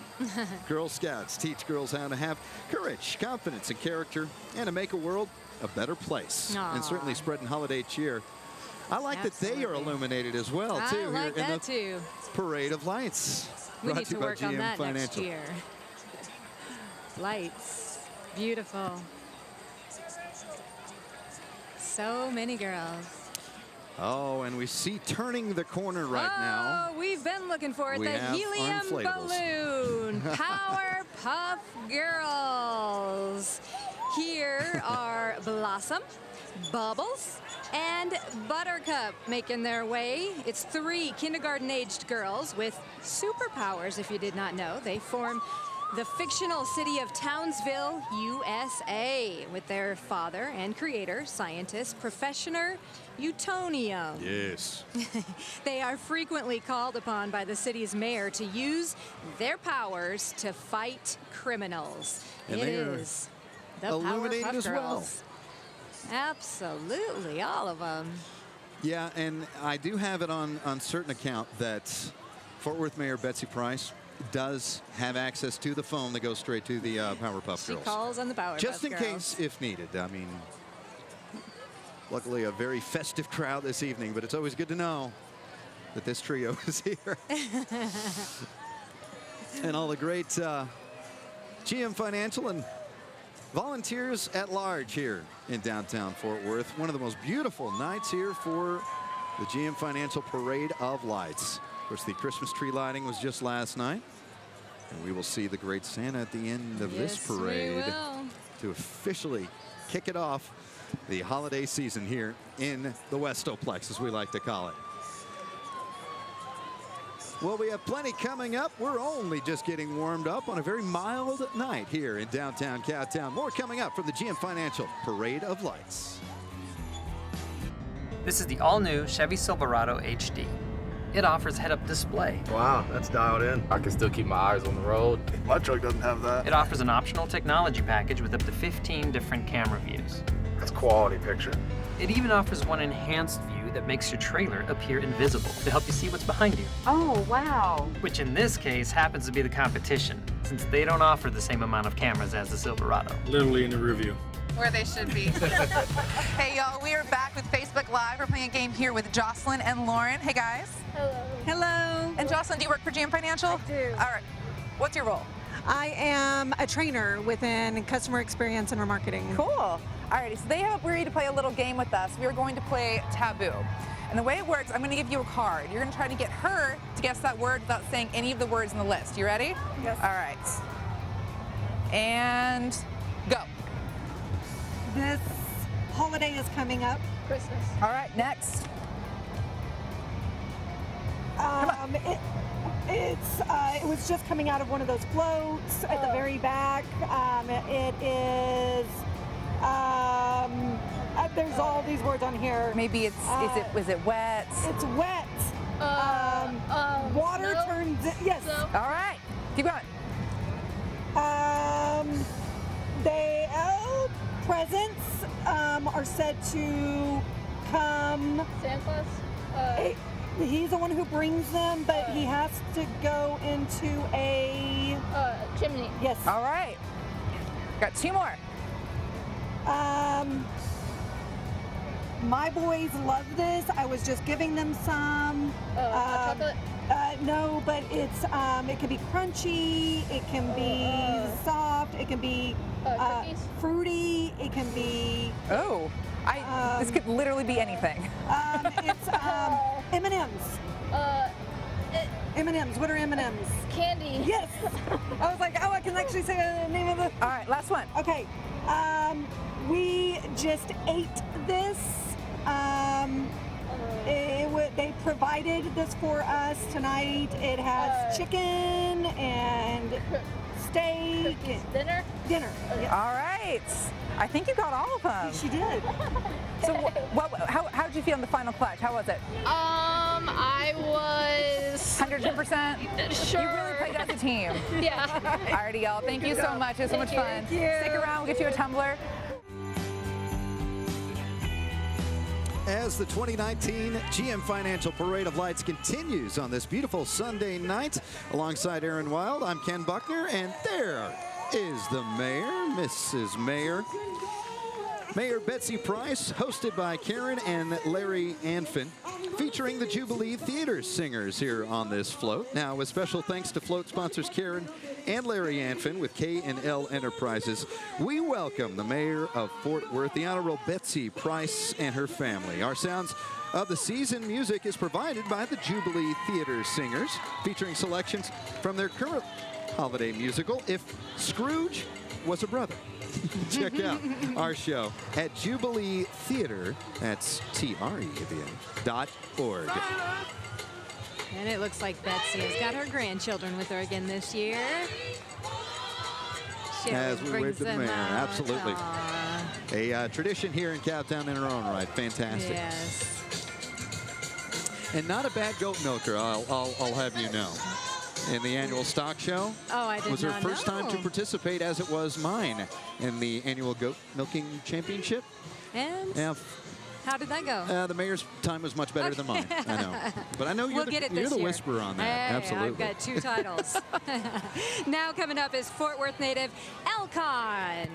Girl Scouts teach girls how to have courage, confidence, and character, and to make a world a better place. Aww. And certainly spreading holiday cheer. I like Absolutely. that they are illuminated as well, too, I like here in that the too. Parade of Lights. We Brought need to to you by work on GM that next Financial. year. Lights. Beautiful. So many girls. Oh, and we see turning the corner right now. Oh, we've been looking for it. We The have our helium inflatables. balloon. Powerpuff Girls. Here are Blossom, Bubbles, and Buttercup making their way. It's 3 kindergarten-aged girls with superpowers, if you did not know. They form the fictional city of Townsville, USA, with their father and creator, scientist, Professor Utonium. Yes. They are frequently called upon by the city's mayor to use their powers to fight criminals. And It they are is the illuminated Powerpuff as well. Girls. Absolutely, all of them. Yeah, and I do have it on certain account that Fort Worth Mayor Betsy Price does have access to the phone that goes straight to the Powerpuff She Girls. calls on the Powerpuff Just in Girls. case if needed. I mean, luckily a very festive crowd this evening, but it's always good to know that this trio is here. And all the great GM Financial and volunteers at large here in downtown Fort Worth. One of the most beautiful nights here for the GM Financial Parade of Lights. Of course, the Christmas tree lighting was just last night. And we will see the great Santa at the end of this Yes, we parade will. to officially kick it off the holiday season here in the Westoplex, as we like to call it. Well, we have plenty coming up. We're only just getting warmed up on a very mild night here in downtown Cowtown. More coming up from the GM Financial Parade of Lights. This is the all-new Chevy Silverado HD. It offers head-up display. Wow, that's dialed in. I can still keep my eyes on the road. My truck doesn't have that. It offers an optional technology package with up to 15 different camera views. That's quality picture. It even offers one enhanced view that makes your trailer appear invisible to help you see what's behind you. Oh, wow. Which in this case happens to be the competition, since they don't offer the same amount of cameras as the Silverado. Literally in the rear view. Where they should be. Hey, y'all, we are back with Facebook Live. We're playing a game here with Jocelyn and Lauren. Hey, guys. Hello. Hello. And Jocelyn, do you work for GM Financial? I do. All right. What's your role? I am a trainer within customer experience and remarketing. Cool. Alrighty, so they have agreed to play a little game with us. We are going to play Taboo. And the way it works, I'm going to give you a card. You're going to try to get her to guess that word without saying any of the words in the list. You ready? Yes. All right. And go. This holiday is coming up. Christmas. All right, next. It was just coming out of one of those floats at the very back. It is. There's all these words on here. Maybe it's. Was it wet? It's wet. Water snow? turns. Yes. All right. Keep going. Presents are said to come. Santa Claus? He's the one who brings them, but he has to go into a chimney. Yes. All right. Got 2 more. My boys love this. I was just giving them some. Chocolate? No, but it's it can be crunchy. It can be soft. It can be fruity. It can be. Oh, this could literally be anything. It's M&Ms. M&Ms. What are M&Ms? Candy. Yes. I was like, oh, I can actually say the name of the. All right, last one. Okay. We just ate this. They provided this for us tonight. It has chicken and steak. Dinner? Dinner. Yes. All right. I think you got all of them. She did. So, how did you feel in the final clutch? How was it? I was 110%. Sure. You really played as a team. Yeah. Alrighty, y'all. Thank you so much. It was so much fun. Thank you. Stick around. We'll get you a tumbler. As the 2019 GM Financial Parade of Lights continues on this beautiful Sunday night, alongside Aaron Wild, I'm Ken Buckner, and there is the mayor, Mrs. Mayor. Mayor Betsy Price, hosted by Karen and Larry Anfin, featuring the Jubilee Theater singers here on this float. Now, with special thanks to float sponsors Karen and Larry Anfin with K&L Enterprises. We welcome the mayor of Fort Worth, the Honorable Betsy Price, and her family. Our sounds of the season music is provided by the Jubilee Theater Singers, featuring selections from their current holiday musical, If Scrooge Was a Brother. Check out our show at Jubilee Theater, that's TREVN.org. And it looks like Betsy has got her grandchildren with her again this year. As we wave to the mayor, absolutely. A tradition here in Cowtown in her own right. Fantastic. Yes. And not a bad goat milker, I'll have you know. In the annual stock show. Oh, I did was her not first time to know. participate, as it was mine, in the annual goat milking championship. And Yeah, how did that go? the mayor's time was much better than mine. I know, but I know you're We'll get it you're this the year. whisperer on that. Hey, Absolutely. I've got 2 titles. Now coming up is Fort Worth native Alcon.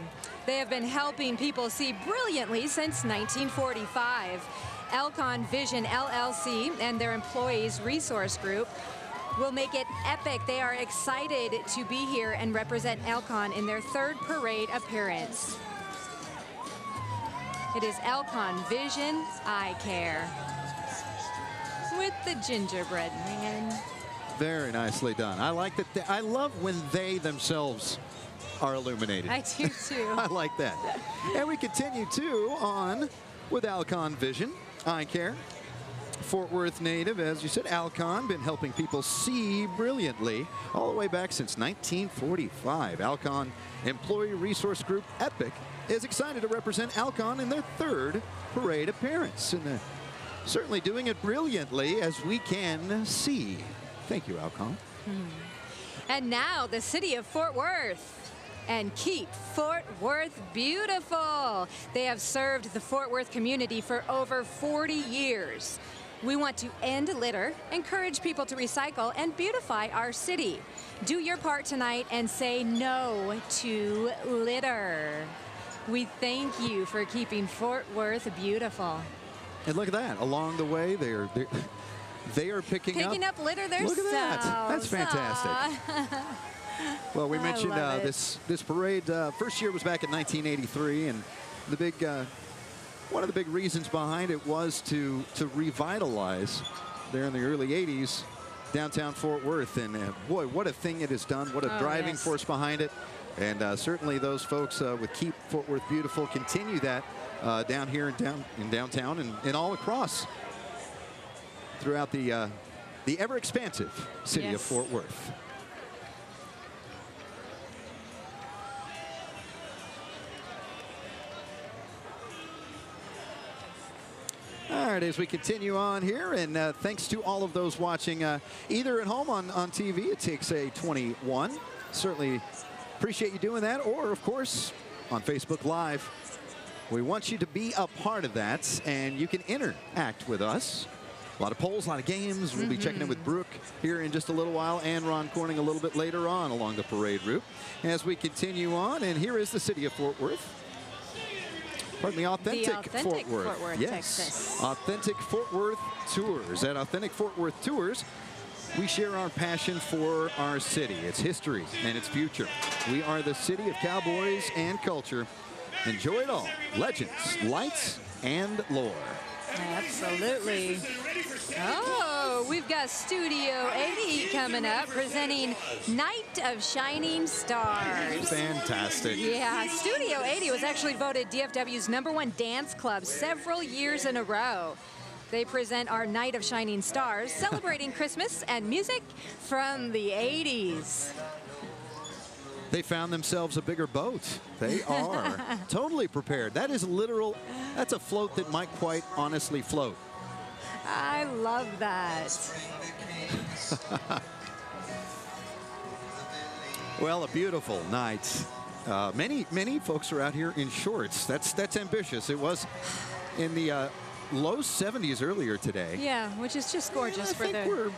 They have been helping people see brilliantly since 1945. Alcon Vision LLC and their employees resource group will make it epic. They are excited to be here and represent Alcon in their 3rd parade appearance. It is Alcon Vision Eye Care with the gingerbread man. Very nicely done. I like that. I love when they themselves are illuminated. I do too. I like that. And we continue too on with Alcon Vision Eye Care. Fort Worth native, as you said, Alcon, been helping people see brilliantly all the way back since 1945. Alcon Employee Resource Group Epic is excited to represent Alcon in their 3rd parade appearance. And they're certainly doing it brilliantly, as we can see. Thank you, Alcon. And now the city of Fort Worth. And keep Fort Worth beautiful. They have served the Fort Worth community for over 40 years. We want to end litter, encourage people to recycle, and beautify our city. Do your part tonight and say no to litter. We thank you for keeping Fort Worth beautiful. And look at that. Along the way, they are picking up litter themselves. Look at that. That's fantastic. Well, we mentioned love it. this parade. First year was back in 1983, and the big one of the big reasons behind it was to revitalize there in the early 80s downtown Fort Worth. And boy, what a thing it has done. What a driving force behind it. And certainly those folks with Keep Fort Worth Beautiful continue that down here in downtown and all across throughout the ever expansive city of Fort Worth. All right, as we continue on here, and thanks to all of those watching either at home on TV, it takes a 21. Certainly appreciate you doing that, or of course on Facebook Live. We want you to be a part of that, and you can interact with us. A lot of polls, a lot of games. We'll be checking in with Brooke here in just a little while, and Ron Corning a little bit later on along the parade route. As we continue on, and here is the city of Fort Worth. Pardon me, Authentic Fort Worth. Yes, Texas. Authentic Fort Worth Tours. At Authentic Fort Worth Tours, we share our passion for our city, its history, and its future. We are the city of cowboys and culture. Enjoy it all. Legends, lights, and lore. Absolutely. Oh, we've got Studio 80 coming up, presenting Night of Shining Stars. Fantastic. Yeah, Studio 80 was actually voted DFW's #1 dance club several years in a row. They present our Night of Shining Stars, celebrating Christmas and music from the 80s. They found themselves a bigger boat. They are totally prepared. That is literal. That's a float that might quite honestly float. I love that. Well, a beautiful night. Many folks are out here in shorts. That's ambitious. It was in the low 70s earlier today. Yeah, which is just gorgeous for the... We're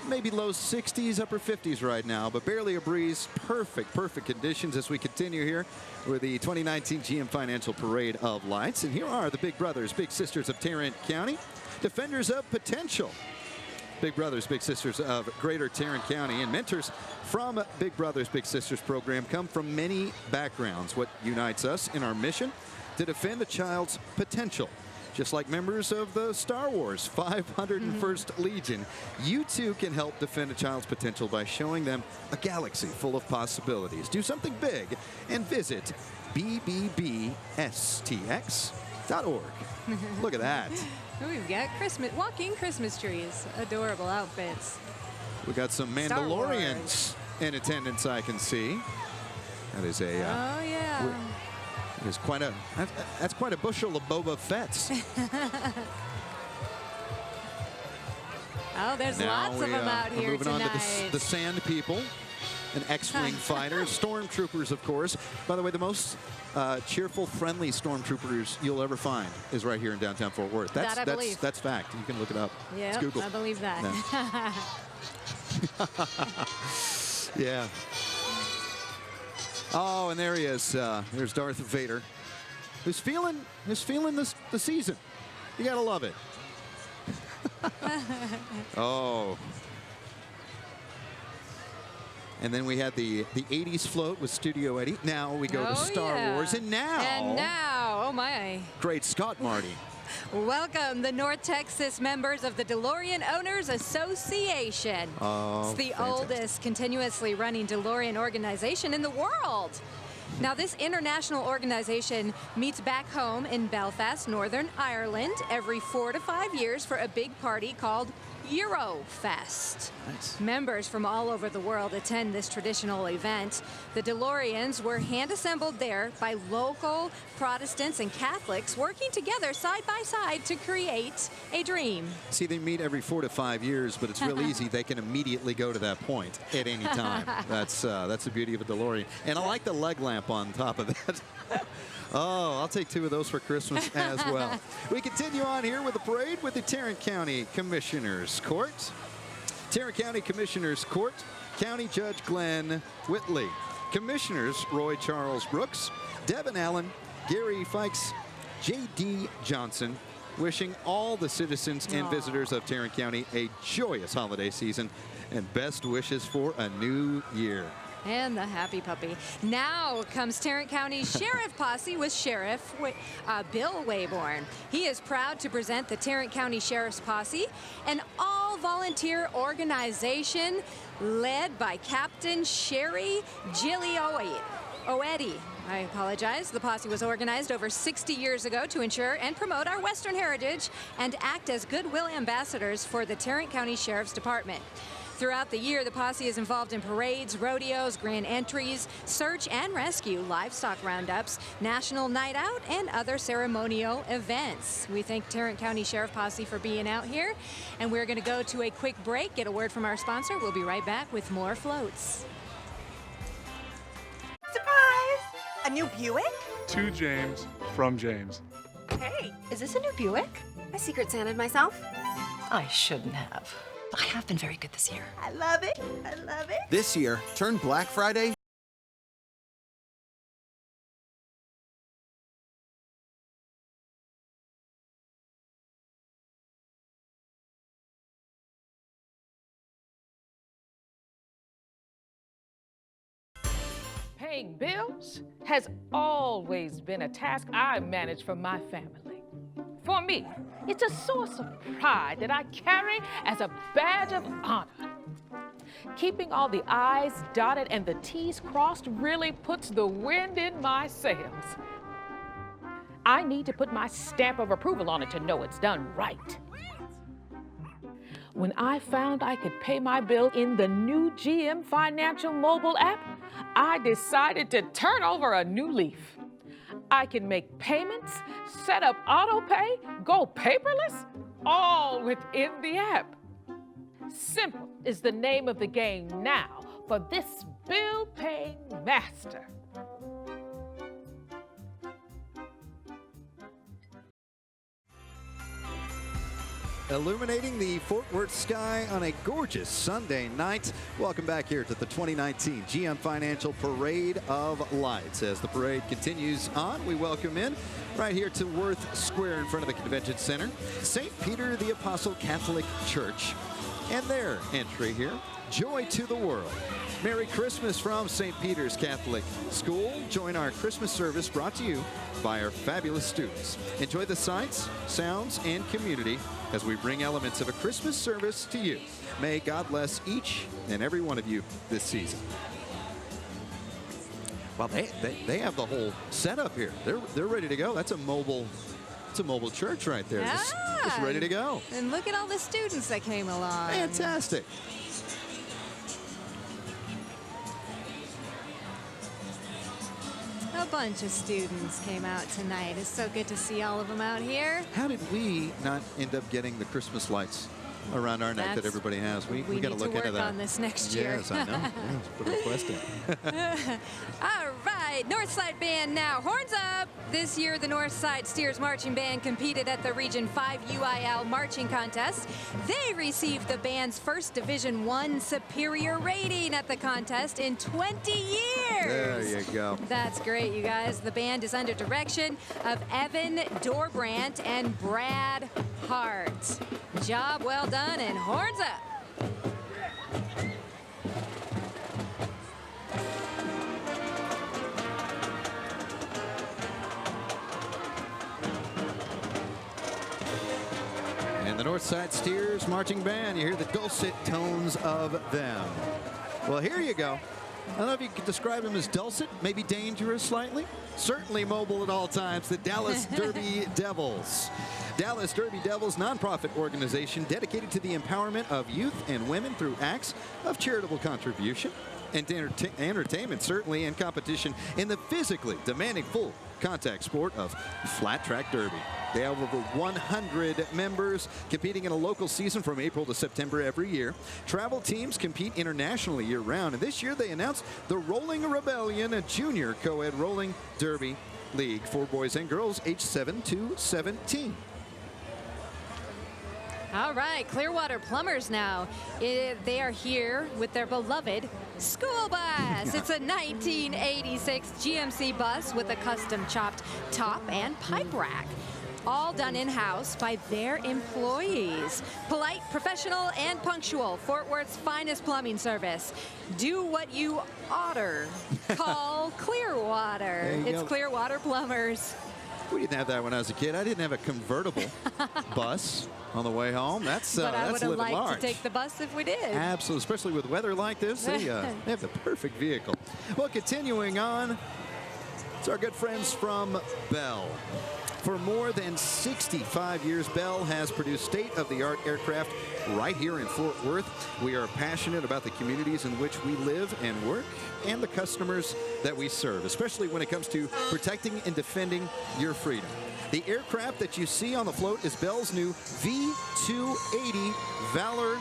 maybe low 60s, upper 50s right now, but barely a breeze. Perfect conditions as we continue here with the 2019 GM Financial Parade of Lights. And here are the big brothers, big sisters of Tarrant County, defenders of potential. Big Brothers Big Sisters of Greater Tarrant County. And mentors from Big Brothers Big Sisters program come from many backgrounds. What unites us in our mission to defend a child's potential. Just like members of the Star Wars 501st Legion, you too can help defend a child's potential by showing them a galaxy full of possibilities. Do something big and visit bbbstx.org. Look at that. We've got walking Christmas trees. Adorable outfits. We got some Mandalorians in attendance, I can see. That is a... oh, yeah. It's quite a that's quite a bushel of Boba Fett's. Oh, there's lots of them out here moving tonight. on to the Sand People, an X-Wing fighter, stormtroopers, of course. By the way, the most cheerful, friendly stormtroopers you'll ever find is right here in downtown Fort Worth. That's fact. You can look it up. Yeah, it's Google. I believe that. Yeah. Yeah. Oh, and there he is. There's Darth Vader, who's feeling the season. You gotta love it. Oh. And then we had the 80s float with Studio Eddie. Now we go to Star Wars, and now, oh my, great Scott Marty. Welcome the North Texas members of the DeLorean Owners Association. Oh, it's the fantastic. oldest continuously running DeLorean organization in the world. Now, this international organization meets back home in Belfast, Northern Ireland, every 4 to 5 years for a big party called Eurofest. Nice. Members from all over the world attend this traditional event. The DeLoreans were hand-assembled there by local Protestants and Catholics working together side by side to create a dream. See, they meet every 4 to 5 years, but it's real easy. They can immediately go to that point at any time. That's the beauty of a DeLorean. And I like the leg lamp on top of that. Oh, I'll take 2 of those for Christmas as well. We continue on here with the parade with the Tarrant County Commissioners Court. Tarrant County Commissioners Court, County Judge Glenn Whitley. Commissioners Roy Charles Brooks, Devin Allen, Gary Fikes, J.D. Johnson, wishing all the citizens and visitors of Tarrant County a joyous holiday season and best wishes for a new year. And the happy puppy. Now comes Tarrant County Sheriff Posse with Sheriff Bill Wayborn. He is proud to present the Tarrant County Sheriff's Posse, an all-volunteer organization led by Captain Sherry Gillioetti. I apologize. The posse was organized over 60 years ago to ensure and promote our Western heritage and act as goodwill ambassadors for the Tarrant County Sheriff's Department. Throughout the year, the posse is involved in parades, rodeos, grand entries, search and rescue, livestock roundups, national night out, and other ceremonial events. We thank Tarrant County Sheriff Posse for being out here, and we're going to go to a quick break, get a word from our sponsor. We'll be right back with more floats. Surprise! A new Buick? To James, from James. Hey, is this a new Buick? I Secret Santed myself. I shouldn't have. I have been very good this year. I love it. I love it. This year, turn Black Friday Paying bills has always been a task I manage for my family. For me, it's a source of pride that I carry as a badge of honor. Keeping all the I's dotted and the T's crossed really puts the wind in my sails. I need to put my stamp of approval on it to know it's done right. When I found I could pay my bill in the new GM Financial mobile app, I decided to turn over a new leaf. I can make payments, set up auto pay, go paperless, all within the app. Simple is the name of the game now for this bill-paying master. Illuminating the Fort Worth sky on a gorgeous Sunday night. Welcome back here to the 2019 GM Financial Parade of Lights. As the parade continues on, we welcome in right here to Worth Square in front of the Convention Center, St. Peter the Apostle Catholic Church. and their entry here. Joy to the world. Merry Christmas from St. Peter's Catholic School. Join our Christmas service brought to you by our fabulous students. Enjoy the sights, sounds, and community as we bring elements of a Christmas service to you. May God bless each and every one of you this season. Well, they have the whole setup here. They're ready to go. That's a mobile church right there. Just ready to go. And look at all the students that came along. Fantastic. A bunch of students came out tonight. It's so good to see all of them out here. How did we not end up getting the Christmas lights around our neck that everybody has? We got to look into that. We need to work on this next year. Yes, I know. Yeah, put a request in. All right, Northside Band now. Horns up! This year, the Northside Steers Marching Band competed at the Region 5 UIL Marching Contest. They received the band's first Division I superior rating at the contest in 20 years. There you go. That's great, you guys. The band is under direction of Evan Dorbrandt and Brad Hart. Job well done, and horns up. And the Northside Steers Marching Band, you hear the dulcet tones of them. Well, here you go. I don't know if you could describe them as dulcet, maybe dangerous slightly. Certainly mobile at all times, the Dallas Derby Devils. Dallas Derby Devils, nonprofit organization dedicated to the empowerment of youth and women through acts of charitable contribution and entertainment, certainly, and competition in the physically demanding full contact sport of flat track derby. They have over 100 members competing in a local season from April to September every year. Travel teams compete internationally year-round, and this year they announced the Rolling Rebellion, a junior co-ed rolling derby league for boys and girls aged 7 to 17. All right, Clearwater Plumbers now. They are here with their beloved school bus. It's a 1986 GMC bus with a custom chopped top and pipe rack. All done in-house by their employees. Polite, professional, and punctual. Fort Worth's finest plumbing service. Do what you oughter. Call Clearwater. It's go. Clearwater Plumbers. We didn't have that when I was a kid. I didn't have a convertible bus on the way home. That's but I would have living liked large. to take the bus if we did. Absolutely, especially with weather like this. They have the perfect vehicle. Well, continuing on, it's our good friends from Bell. For more than 65 years, Bell has produced state-of-the-art aircraft right here in Fort Worth. We are passionate about the communities in which we live and work and the customers that we serve, especially when it comes to protecting and defending your freedom. The aircraft that you see on the float is Bell's new V-280 Valor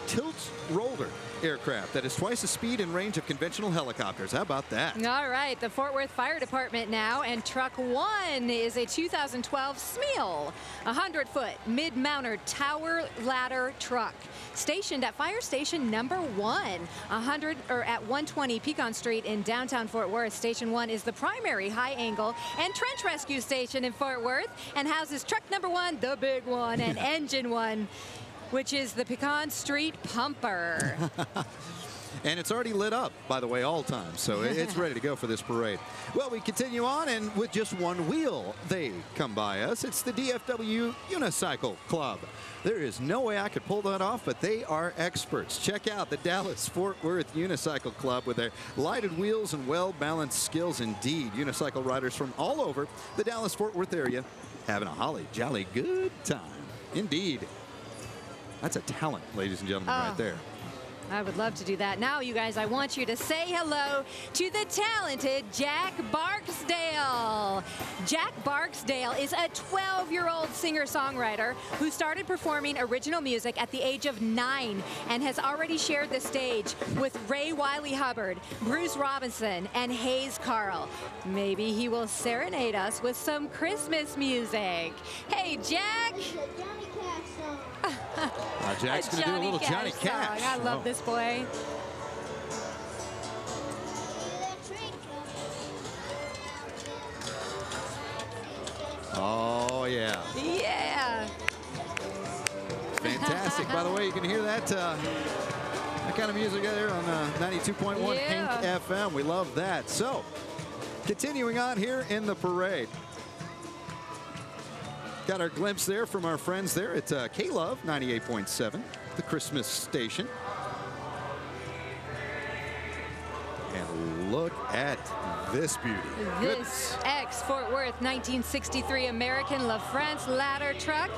tilt roller aircraft that is twice the speed and range of conventional helicopters. How about that? All right, the Fort Worth Fire Department now, and Truck 1 is a 2012 SMEAL, 100-foot mid-mounted tower ladder truck, stationed at Fire Station Number 1, at 120 Pecan Street in downtown Fort Worth. Station 1 is the primary high-angle and trench rescue station in Fort Worth and houses Truck Number 1, the big one, and Engine 1, which is the Pecan Street Pumper. And it's already lit up, by the way, all times, so it's ready to go for this parade. Well, we continue on, and with just one wheel, they come by us. It's the DFW Unicycle Club. There is no way I could pull that off, but they are experts. Check out the Dallas-Fort Worth Unicycle Club with their lighted wheels and well-balanced skills indeed. Unicycle riders from all over the Dallas-Fort Worth area having a holly jolly good time. Indeed. That's a talent, ladies and gentlemen, right there. I would love to do that. Now, you guys, I want you to say hello to the talented Jack Barksdale. Jack Barksdale is a 12-year-old singer-songwriter who started performing original music at the age of 9 and has already shared the stage with Ray Wiley Hubbard, Bruce Robinson, and Hayes Carl. Maybe he will serenade us with some Christmas music. Hey, Jack. Jack's going to do a little Johnny Cash. I love this boy. Oh, yeah. Yeah. Fantastic. By the way, you can hear that kind of music there on 92.1 Hank FM. We love that. So, continuing on here in the parade. Got our glimpse there from our friends there at K-Love 98.7, the Christmas station. And look at this beauty. This ex-Fort Worth 1963 American La France ladder truck.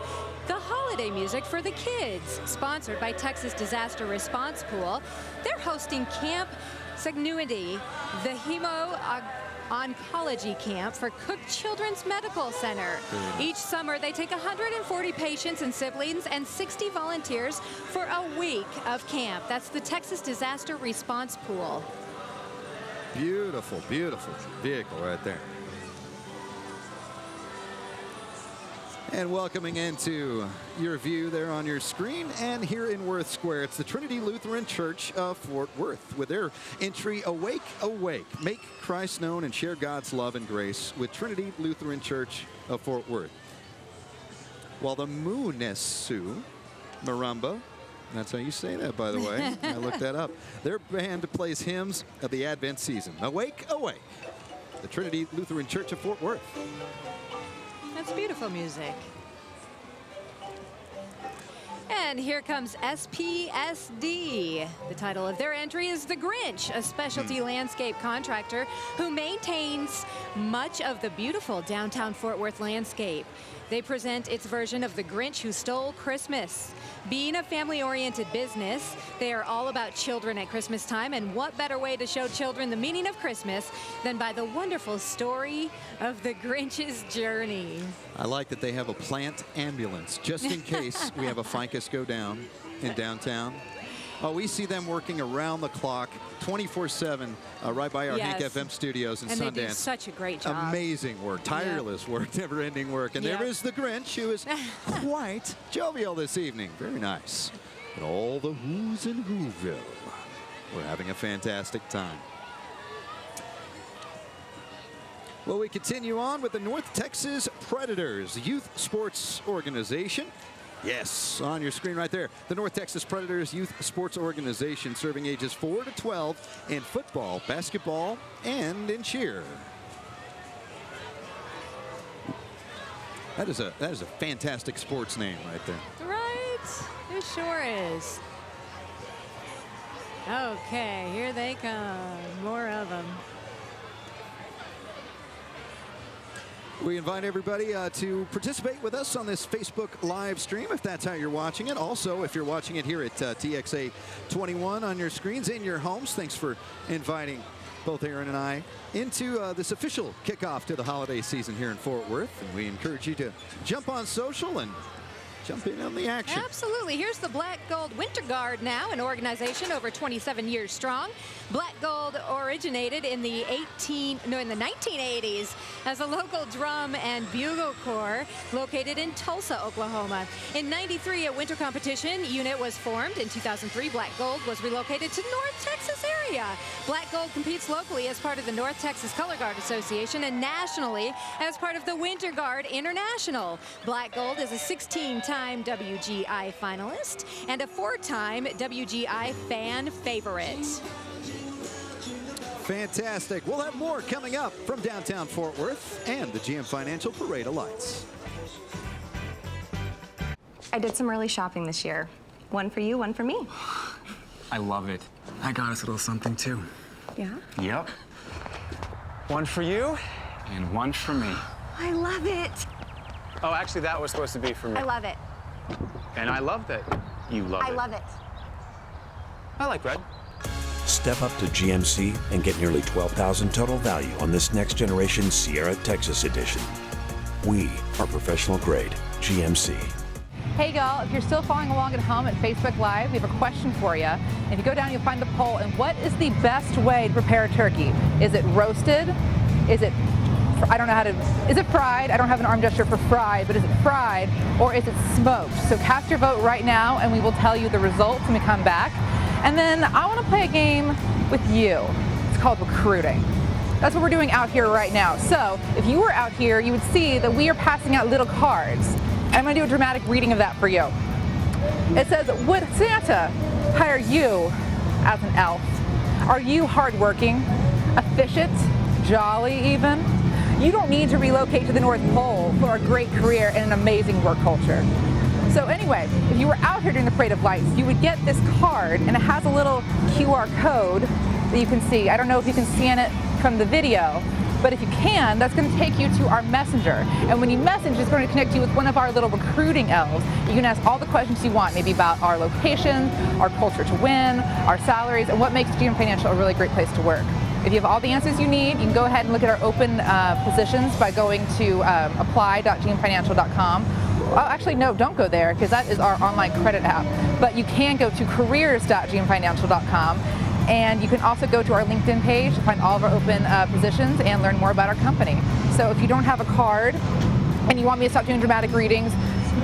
The holiday music for the kids, sponsored by Texas Disaster Response Pool. They're hosting Camp Seguinity, the hemo-oncology camp for Cook Children's Medical Center. Each summer, they take 140 patients and siblings and 60 volunteers for a week of camp. That's the Texas Disaster Response Pool. Beautiful, beautiful vehicle right there. And welcoming into your view there on your screen and here in Worth Square, it's the Trinity Lutheran Church of Fort Worth with their entry, Awake, Awake, Make Christ Known and Share God's Love and Grace with Trinity Lutheran Church of Fort Worth. While the Munesu Marumba, that's how you say that, by the way. I looked that up. Their band plays hymns of the Advent season. Awake, Awake, the Trinity Lutheran Church of Fort Worth. That's beautiful music. And here comes SPSD. The title of their entry is The Grinch, a specialty landscape contractor who maintains much of the beautiful downtown Fort Worth landscape. They present its version of The Grinch Who Stole Christmas. Being a family-oriented business, they are all about children at Christmas time, and what better way to show children the meaning of Christmas than by the wonderful story of the Grinch's journey. I like that they have a plant ambulance, just in case we have a ficus go down in downtown. Oh, we see them working around the clock, 24/7, right by our Hank FM studios in Sundance. And they do such a great job. Amazing work, tireless work, never-ending work. And there is the Grinch, who is quite jovial this evening. Very nice. And all the who's in Whoville. We're having a fantastic time. Well, we continue on with the North Texas Predators Youth Sports Organization. Yes, on your screen right there. The North Texas Predators Youth Sports Organization, serving ages 4 to 12 in football, basketball, and in cheer. That is a fantastic sports name right there. Right? It sure is. Okay, here they come. More of them. We invite everybody to participate with us on this Facebook live stream, if that's how you're watching it. Also, if you're watching it here at TXA 21 on your screens in your homes, thanks for inviting both Aaron and I into this official kickoff to the holiday season here in Fort Worth. And we encourage you to jump on social and jump in on the action. Absolutely. Here's the Black Gold Winter Guard now, an organization over 27 years strong. Black Gold originated in the 1980s as a local drum and bugle corps located in Tulsa, Oklahoma. In '93, a winter competition unit was formed. In 2003, Black Gold was relocated to the North Texas area. Black Gold competes locally as part of the North Texas Color Guard Association and nationally as part of the Winter Guard International. Black Gold is a 16-time WGI finalist and a 4-time WGI fan favorite. Fantastic. We'll have more coming up from downtown Fort Worth and the GM Financial Parade of Lights. I did some early shopping this year. One for you, one for me. I love it. I got us a little something too. Yeah? Yep. One for you and one for me. I love it. Oh, actually, that was supposed to be for me. I love it. And I love that you love it. I love it. I like red. Step up to GMC and get nearly $12,000 total value on this next generation Sierra Texas edition. We are professional grade GMC. Hey y'all, if you're still following along at home at Facebook Live, we have a question for you. If you go down, you'll find the poll. And what is the best way to prepare a turkey? Is it roasted? Is it, I don't know how to, is it fried? I don't have an arm gesture for fried, but is it fried or is it smoked? So cast your vote right now and we will tell you the results when we come back. And then I want to play a game with you. It's called recruiting. That's what we're doing out here right now. So if you were out here, you would see that we are passing out little cards. I'm going to do a dramatic reading of that for you. It says, would Santa hire you as an elf? Are you hardworking, efficient, jolly even? You don't need to relocate to the North Pole for a great career and an amazing work culture. So anyway, if you were out here during the Parade of Lights, you would get this card, and it has a little QR code that you can see. I don't know if you can scan it from the video, but if you can, that's going to take you to our messenger. And when you message, it's going to connect you with one of our little recruiting elves. You can ask all the questions you want, maybe about our location, our culture to win, our salaries, and what makes GM Financial a really great place to work. If you have all the answers you need, you can go ahead and look at our open positions by going to apply.gmfinancial.com. Oh, actually, no, don't go there, because that is our online credit app. But you can go to careers.gmfinancial.com. And you can also go to our LinkedIn page to find all of our open positions and learn more about our company. So if you don't have a card and you want me to stop doing dramatic readings,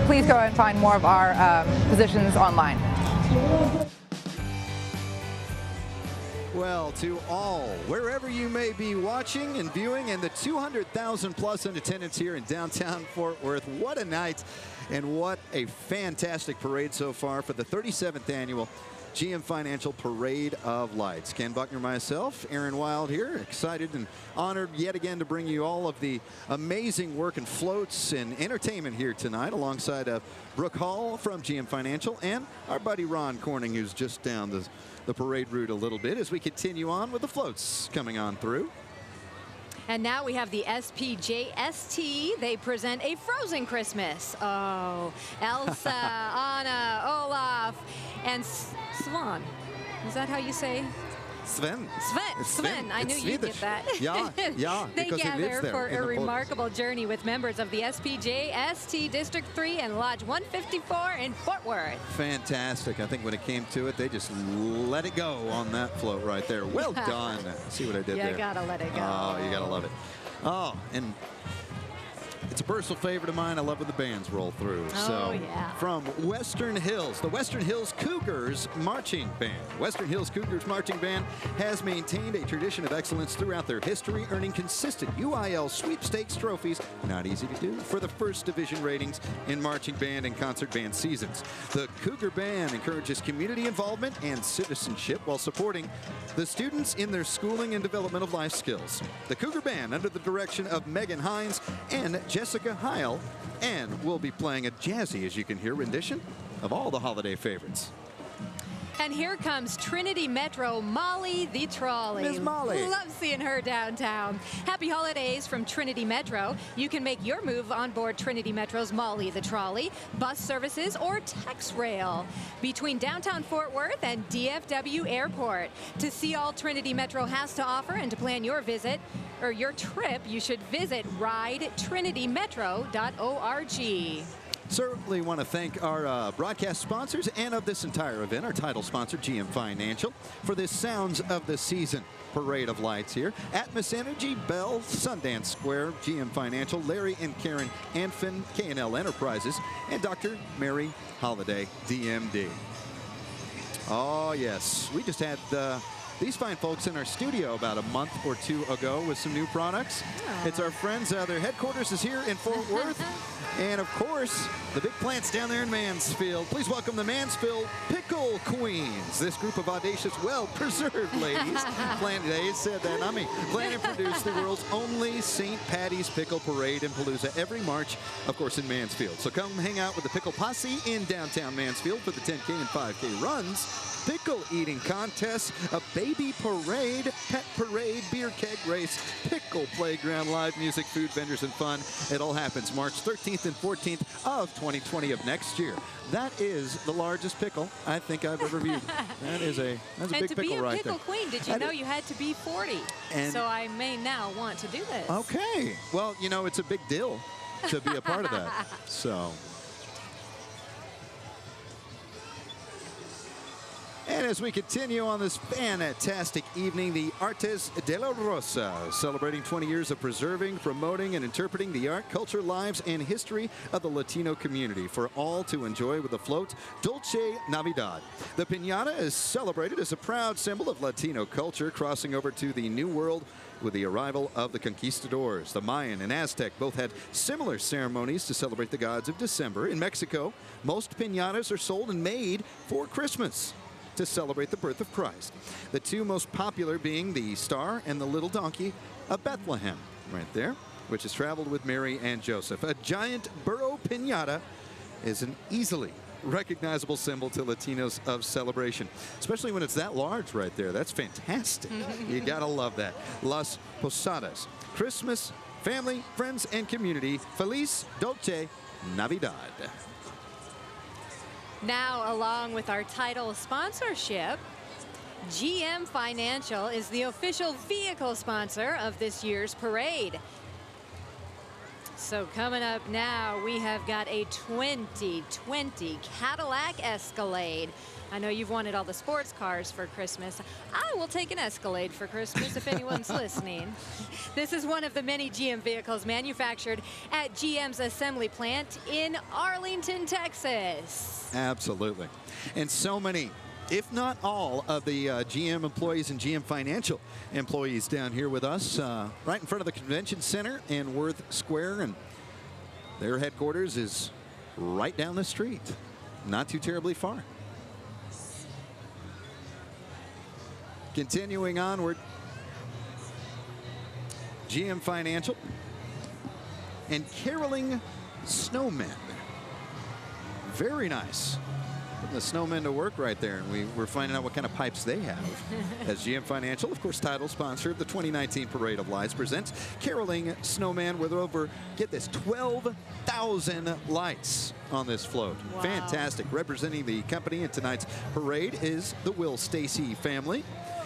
please go and find more of our positions online. Well, to all, wherever you may be watching and viewing, and the 200,000 plus in attendance here in downtown Fort Worth, what a night and what a fantastic parade so far for the 37th annual GM Financial Parade of Lights. Ken Buckner, myself, Aaron Wild here, excited and honored yet again to bring you all of the amazing work and floats and entertainment here tonight, alongside Brooke Hall from GM Financial and our buddy Ron Corning, who's just down the parade route a little bit as we continue on with the floats coming on through. And now we have the SPJST. They present a Frozen Christmas. Oh, Elsa, Anna, Olaf, and Swan. Is that how you say? Sven. Sven. I knew you'd get that. Yeah, They because he lives gather there for in a the remarkable journey with members of the SPJST District 3 and Lodge 154 in Fort Worth. Fantastic. I think when it came to it, they just let it go on that float right there. Well done. See what I did there? You gotta let it go. Oh, you gotta love it. Oh, and it's a personal favorite of mine. I love when the bands roll through. Oh, yeah. From Western Hills, the Western Hills Cougars Marching Band. Western Hills Cougars Marching Band has maintained a tradition of excellence throughout their history, earning consistent UIL sweepstakes trophies, not easy to do, for the first division ratings in marching band and concert band seasons. The Cougar Band encourages community involvement and citizenship while supporting the students in their schooling and development of life skills. The Cougar Band, under the direction of Megan Hines and Jessica Heil, and we'll be playing a jazzy, as you can hear, rendition of all the holiday favorites. And here comes Trinity Metro Molly the Trolley. Miss Molly. Love seeing her downtown. Happy holidays from Trinity Metro. You can make your move on board Trinity Metro's Molly the Trolley, bus services, or TexRail between downtown Fort Worth and DFW Airport. To see all Trinity Metro has to offer and to plan your visit or your trip, you should visit ridetrinitymmetro.org. Certainly want to thank our broadcast sponsors and of this entire event, our title sponsor, GM Financial, for this Sounds of the Season Parade of Lights here. Atmos Energy, Bell, Sundance Square, GM Financial, Larry and Karen Anfin, K&L Enterprises, and Dr. Mary Holiday, DMD. Oh, yes. We just had these fine folks in our studio about a month or two ago with some new products. Oh. It's our friends. Their headquarters is here in Fort Worth. And, of course, the big plant's down there in Mansfield. Please welcome the Mansfield Pickle Queens. This group of audacious, well-preserved ladies plan and produce the world's only St. Patty's Pickle Parade in Palooza every March, of course, in Mansfield. So come hang out with the Pickle Posse in downtown Mansfield for the 10K and 5K runs, pickle eating contests, a baby parade, pet parade, beer keg race, pickle playground, live music, food vendors, and fun. It all happens March 13th and 14th of 2020 of next year. That is the largest pickle I think I've ever viewed. That's a big pickle right there. And to be a pickle queen, did you know you had to be 40? And so I may now want to do this. Okay. Well, you know, it's a big deal to be a part of that. So. And as we continue on this fantastic evening, the Artes de la Rosa, celebrating 20 years of preserving, promoting, and interpreting the art, culture, lives, and history of the Latino community for all to enjoy with the float Dolce Navidad. The piñata is celebrated as a proud symbol of Latino culture, crossing over to the New World with the arrival of the conquistadors. The Mayan and Aztec both had similar ceremonies to celebrate the gods of December. In Mexico, most piñatas are sold and made for Christmas to celebrate the birth of Christ. The two most popular being the Star and the Little Donkey of Bethlehem, right there, which has traveled with Mary and Joseph. A giant burro piñata is an easily recognizable symbol to Latinos of celebration, especially when it's that large right there. That's fantastic. You gotta love that. Las Posadas, Christmas, family, friends, and community. Feliz Dolce Navidad. Now, along with our title sponsorship, GM Financial is the official vehicle sponsor of this year's parade. So coming up now, we have got a 2020 Cadillac Escalade. I know you've wanted all the sports cars for Christmas. I will take an Escalade for Christmas if anyone's listening. This is one of the many GM vehicles manufactured at GM's assembly plant in Arlington, Texas. Absolutely. And so many, if not all, of the GM employees and GM Financial employees down here with us, right in front of the convention center in Worth Square, and their headquarters is right down the street, not too terribly far. Continuing onward, GM Financial and caroling snowmen. Very nice. Putting the snowmen to work right there, and we're finding out what kind of pipes they have. As GM Financial, of course, title sponsor of the 2019 Parade of Lights, presents caroling snowman with over, get this, 12,000 lights on this float. Wow. Fantastic. Representing the company in tonight's parade is the Will Stacy family,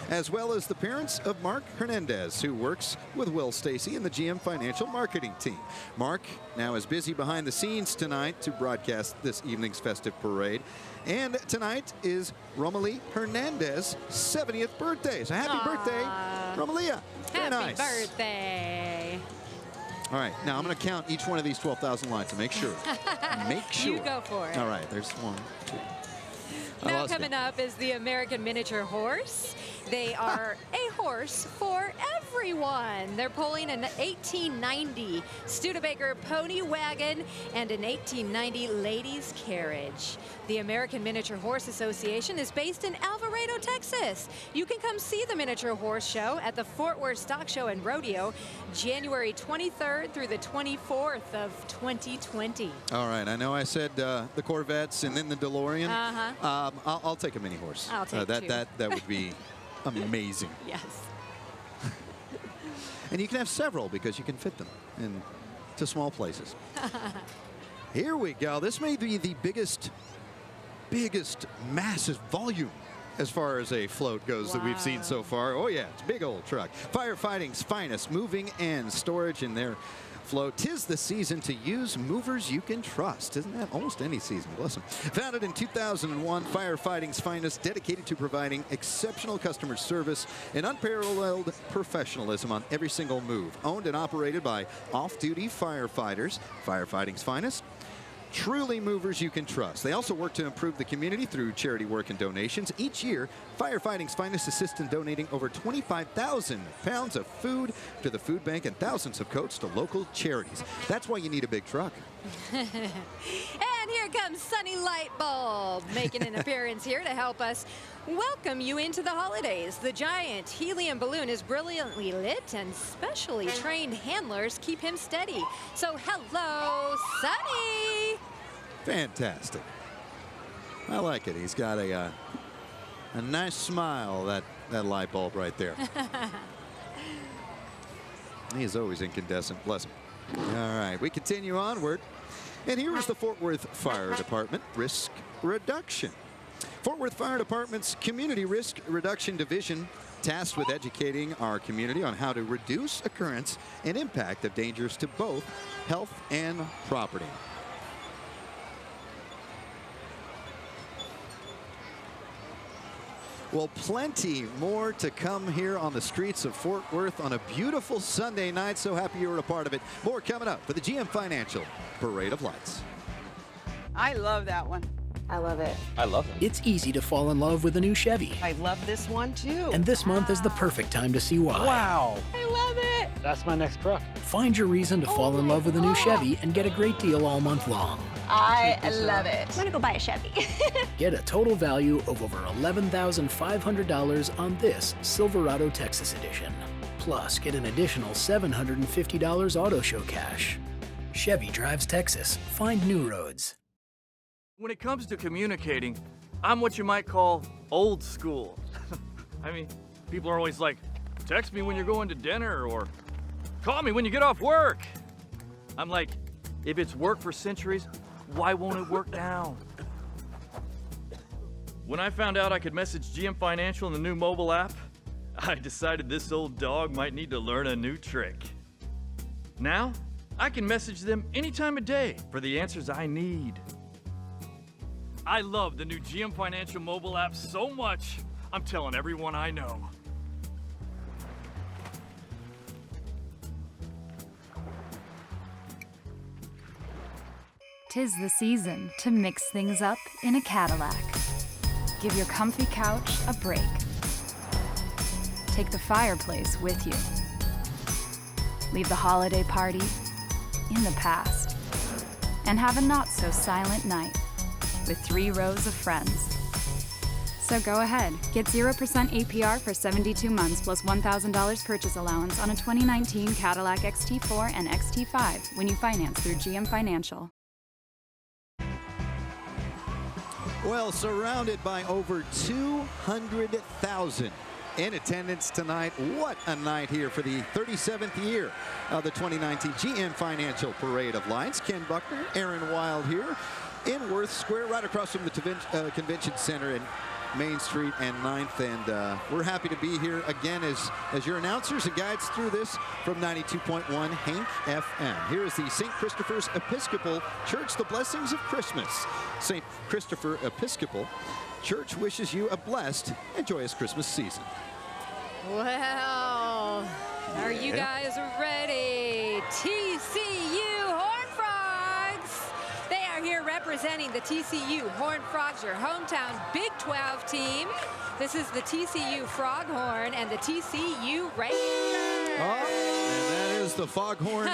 as well as the parents of Mark Hernandez, who works with Will Stacy and the GM Financial marketing team. Mark now is busy behind the scenes tonight to broadcast this evening's festive parade. And tonight is Romalie Hernandez's 70th birthday. So happy birthday, Romalia. Very nice. Happy birthday. All right, now I'm going to count each one of these 12,000 lights to make sure. Make sure. You go for it. All right, there's 1, 2. Now coming up is the American Miniature Horse. They are a horse for everyone. They're pulling an 1890 Studebaker pony wagon and an 1890 ladies carriage. The American Miniature Horse Association is based in Alvarado, Texas. You can come see the Miniature Horse Show at the Fort Worth Stock Show and Rodeo, January 23rd through the 24th of 2020. All right, I know I said the Corvettes and then the DeLorean. Uh-huh. I'll take a mini horse. I'll take two. That would be amazing. Yes. And you can have several because you can fit them into small places. Here we go. This may be the biggest massive volume as far as a float goes that we've seen so far. Oh yeah, it's a big old truck. Firefighting's finest moving and storage in their float. 'Tis the season to use movers you can trust. Isn't that almost any season? Bless them. Founded in 2001, Firefighting's finest, dedicated to providing exceptional customer service and unparalleled professionalism on every single move. Owned and operated by off-duty firefighters, Firefighting's finest, truly movers you can trust. They also work to improve the community through charity work and donations. Each year, Firefighting's finest assists in donating over 25,000 pounds of food to the food bank and thousands of coats to local charities. That's why you need a big truck. And here comes Sunny Lightbulb making an appearance here to help us welcome you into the holidays. The giant helium balloon is brilliantly lit, and specially trained handlers keep him steady. So hello, Sunny. Fantastic. I like it. He's got a nice smile, that light bulb right there. He is always incandescent. Bless him. All right, we continue onward. And here is the Fort Worth Fire Department Risk Reduction. Fort Worth Fire Department's Community Risk Reduction Division, tasked with educating our community on how to reduce occurrence and impact of dangers to both health and property. Well, plenty more to come here on the streets of Fort Worth on a beautiful Sunday night. So happy you were a part of it. More coming up for the GM Financial Parade of Lights. I love that one. I love it. I love it. It's easy to fall in love with a new Chevy. I love this one too. And this month is the perfect time to see why. Wow. I love it. That's my next truck. Find your reason to fall in love with a new Chevy and get a great deal all month long. I love it. I'm gonna go buy a Chevy. Get a total value of over $11,500 on this Silverado Texas Edition. Plus, get an additional $750 auto show cash. Chevy drives Texas. Find new roads. When it comes to communicating, I'm what you might call old school. I mean, people are always like, text me when you're going to dinner or call me when you get off work. I'm like, if it's worked for centuries, why won't it work now? When I found out I could message GM Financial in the new mobile app, I decided this old dog might need to learn a new trick. Now, I can message them any time of day for the answers I need. I love the new GM Financial mobile app so much, I'm telling everyone I know. Tis the season to mix things up in a Cadillac. Give your comfy couch a break. Take the fireplace with you. Leave the holiday party in the past. And have a not-so-silent night with 3 rows of friends. So go ahead, get 0% APR for 72 months plus $1,000 purchase allowance on a 2019 Cadillac XT4 and XT5 when you finance through GM Financial. Well, surrounded by over 200,000 in attendance tonight. What a night here for the 37th year of the 2019 GM Financial Parade of Lights. Ken Buckner, Aaron Wild here in Worth Square, right across from the Convention Center in Main Street and 9th, and we're happy to be here again as your announcers and guides through this from 92.1 Hank FM. Here is the St. Christopher's Episcopal Church, the blessings of Christmas. St. Christopher Episcopal Church wishes you a blessed and joyous Christmas season. Well, are you guys ready? TCU Horned Frogs! They are here representing the TCU Horned Frogs, your hometown Big 12 team. This is the TCU Froghorn and the TCU Rangers. Oh, and that is the Foghorn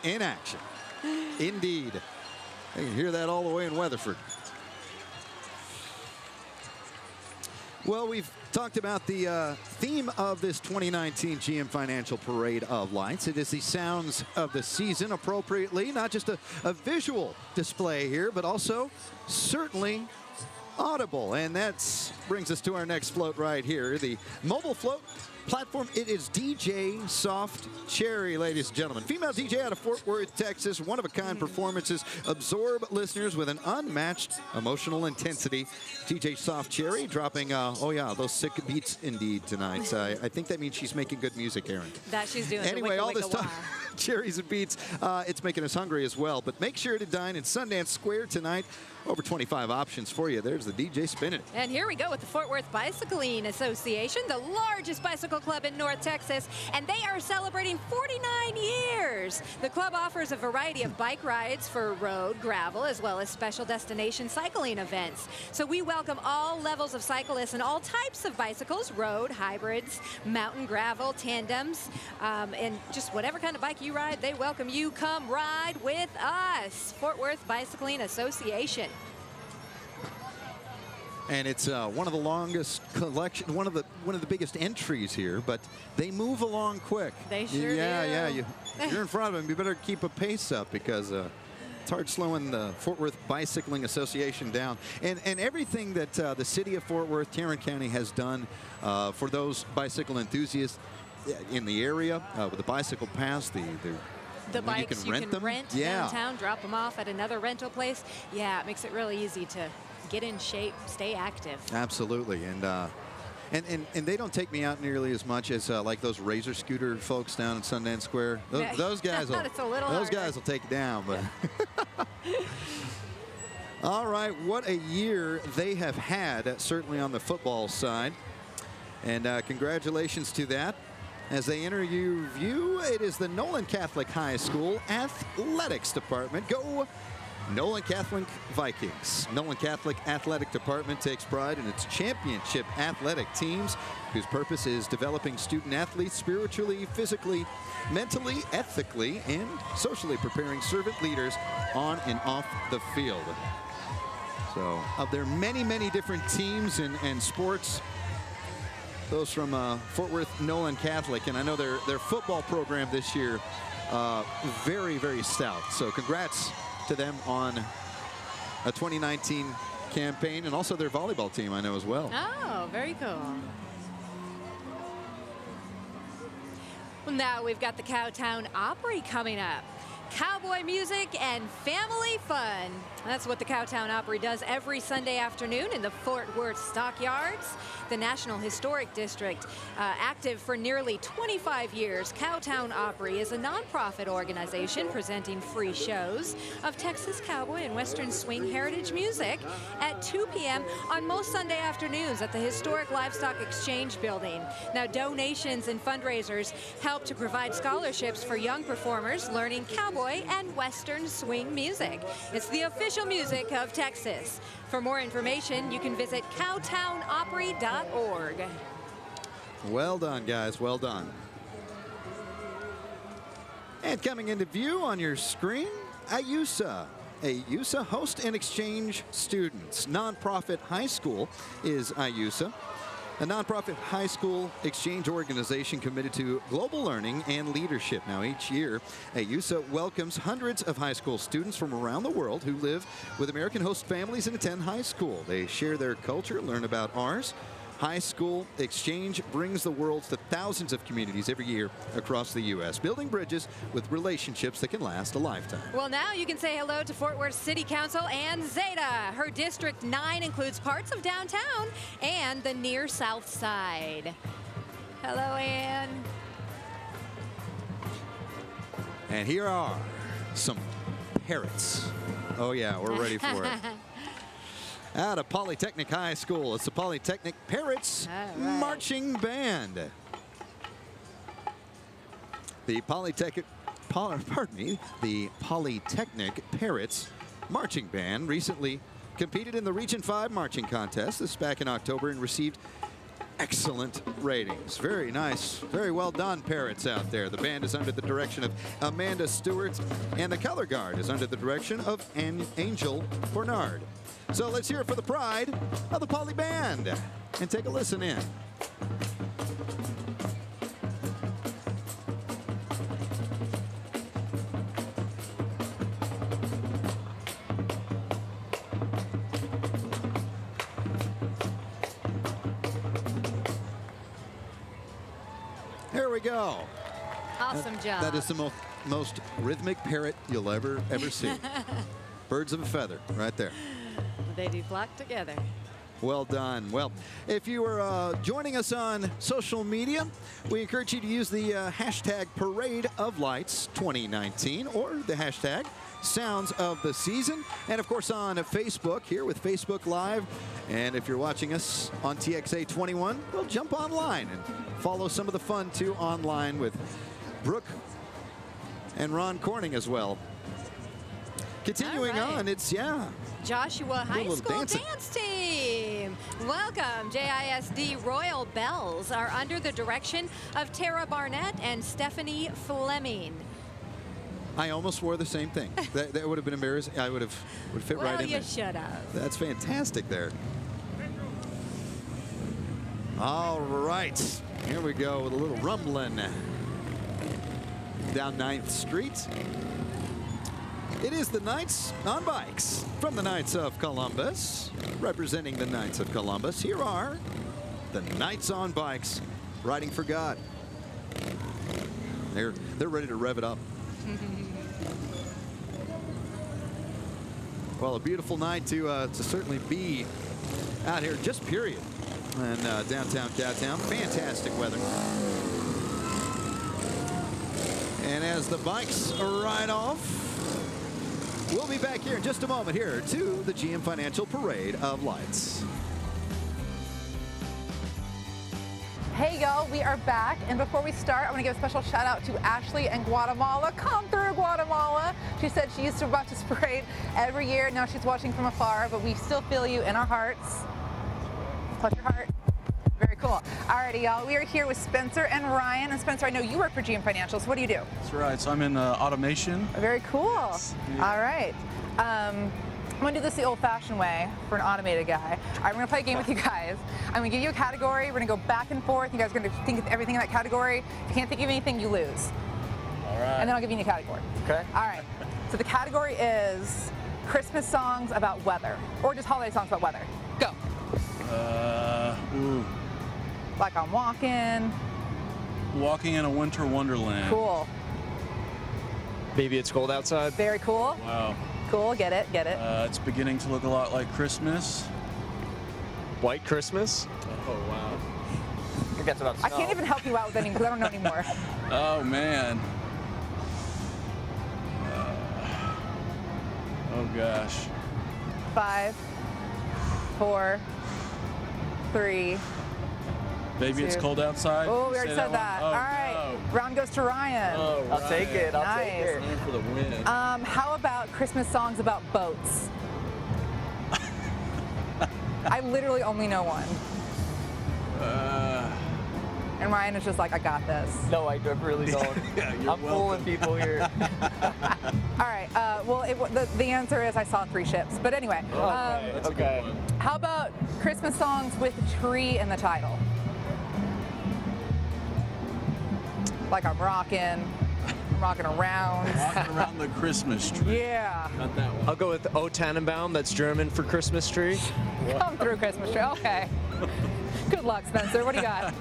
in action. Indeed. You can hear that all the way in Weatherford. Well, we've talked about the theme of this 2019 GM Financial Parade of Lights. It is the sounds of the season appropriately, not just a visual display here, but also certainly audible. And that brings us to our next float right here, the mobile float platform. It is DJ Soft Cherry, ladies and gentlemen. Female DJ out of Fort Worth, Texas. One-of-a-kind performances absorb listeners with an unmatched emotional intensity. DJ Soft Cherry dropping, oh yeah, those sick beats indeed tonight. I think that means she's making good music, Aaron. That she's doing. Anyway, all this time, cherries and beats, it's making us hungry as well. But make sure to dine in Sundance Square tonight. Over 25 options for you. There's the DJ spinning it. And here we go with the Fort Worth Bicycling Association, the largest bicycle club in North Texas, and they are celebrating 49 years. The club offers a variety of bike rides for road, gravel, as well as special destination cycling events. So we welcome all levels of cyclists and all types of bicycles, road, hybrids, mountain, gravel, tandems, and just whatever kind of bike you ride, they welcome you. Come ride with us. Fort Worth Bicycling Association. And it's one of the longest collection, one of the biggest entries here, but they move along quick. They sure do. Yeah, you're in front of them. You better keep a pace up because it's hard slowing the Fort Worth Bicycling Association down. And everything that the city of Fort Worth, Tarrant County has done for those bicycle enthusiasts in the area with the bicycle pass, the bikes you can rent downtown, drop them off at another rental place. Yeah, it makes it really easy to get in shape, stay active. Absolutely, and they don't take me out nearly as much as like those Razor scooter folks down in Sundance Square. Those guys will take you down, but. All right, what a year they have had, certainly on the football side, and congratulations to that. As they enter your view, it is the Nolan Catholic High School Athletics Department. Go Nolan Catholic Vikings. Nolan Catholic Athletic Department takes pride in its championship athletic teams, whose purpose is developing student athletes spiritually, physically, mentally, ethically, and socially, preparing servant leaders on and off the field. So there are many, many different teams and sports. Those from Fort Worth Nolan Catholic, and I know their football program this year, very, very stout. So congrats to them on a 2019 campaign, and also their volleyball team, I know as well. Oh, very cool. Well, now we've got the Cowtown Opry coming up. Cowboy music and family fun. That's what the Cowtown Opry does every Sunday afternoon in the Fort Worth Stockyards. The National Historic District, active for nearly 25 years, Cowtown Opry is a nonprofit organization presenting free shows of Texas cowboy and Western swing heritage music at 2 p.m. on most Sunday afternoons at the historic Livestock Exchange Building. Now, donations and fundraisers help to provide scholarships for young performers learning cowboy and Western swing music. It's the official music of Texas. For more information, you can visit cowtownopry.org. Well done, guys. Well done. And coming into view on your screen, AYUSA. AYUSA Host and Exchange Students. Nonprofit high school is AYUSA, a nonprofit high school exchange organization committed to global learning and leadership. Now, each year, AYUSA welcomes hundreds of high school students from around the world who live with American host families and attend high school. They share their culture, learn about ours. High school exchange brings the world to thousands of communities every year across the U.S., building bridges with relationships that can last a lifetime. Well, now you can say hello to Fort Worth City Council Ann Zeta. Her District 9 includes parts of downtown and the near south side. Hello, Ann. And here are some parrots. Oh, yeah, we're ready for it. Out of Polytechnic High School, it's the Polytechnic Parrots Marching Band. The Polytechnic Parrots Marching Band recently competed in the Region 5 Marching Contest. This back in October and received excellent ratings. Very nice, very well done, parrots out there. The band is under the direction of Amanda Stewart, and the color guard is under the direction of Angel Bernard. So let's hear it for the pride of the Poly Band and take a listen in. Here we go. Awesome job. That is the most rhythmic parrot you'll ever see. Birds of a feather right there. They do flock together. Well done. Well, if you are joining us on social media, we encourage you to use the hashtag Parade of Lights 2019 or the hashtag Sounds of the Season. And of course on Facebook here with Facebook Live. And if you're watching us on TXA 21, well, jump online and follow some of the fun too online with Brooke and Ron Corning as well. Continuing on, it's, Joshua High School dancing. Dance Team. Welcome. JISD Royal Bells are under the direction of Tara Barnett and Stephanie Fleming. I almost wore the same thing. that would have been embarrassing. I would have fit right in there. Well, you should have. That's fantastic there. All right. Here we go with a little rumbling down 9th Street. It is the Knights on Bikes from the Knights of Columbus. Representing the Knights of Columbus, here are the Knights on Bikes riding for God. They're ready to rev it up. Well, a beautiful night to certainly be out here, just period, in downtown Cowtown. Fantastic weather. And as the bikes ride off, we'll be back here in just a moment here to the GM Financial Parade of Lights. Hey y'all, we are back, and before we start, I want to give a special shout out to Ashley in Guatemala. Come through, Guatemala. She said she used to watch this parade every year. Now she's watching from afar, but we still feel you in our hearts. Touch your heart. Very cool. Alrighty, y'all. We are here with Spencer and Ryan. And Spencer, I know you work for GM Financial, so what do you do? That's right. So I'm in automation. Very cool. Yeah. All right. I'm going to do this the old-fashioned way for an automated guy. All right, we're going to play a game with you guys. I'm going to give you a category. We're going to go back and forth. You guys are going to think of everything in that category. If you can't think of anything, you lose. All right. And then I'll give you a category. Okay. All right. So the category is Christmas songs about weather, or just holiday songs about weather. Go. Ooh. Like I'm walking. Walking in a winter wonderland. Cool. Baby, it's cold outside. Very cool. Wow. Cool, get it, get it. It's beginning to look a lot like Christmas. White Christmas? Oh, wow. I think that's about I can't even help you out with any because I don't know anymore. Oh, man. Oh, gosh. 5, 4, 3. Baby, it's cold outside. Oh, we You already say said that. one? Oh, All right. no. Round goes to Ryan. Oh, I'll take it. I'll take it. Time for the win. How about Christmas songs about boats? I literally only know one. And Ryan is just like, I got this. No, I really don't. Yeah, you're I'm fooling people here. All right. Well, the answer is I saw 3 ships. But anyway. That's a good one. How about Christmas songs with a tree in the title? Like I'm rocking around. Walking around the Christmas tree. Yeah. Not that one. I'll go with O Tannenbaum. That's German for Christmas tree. Come through, Christmas tree. Okay. Good luck, Spencer. What do you got?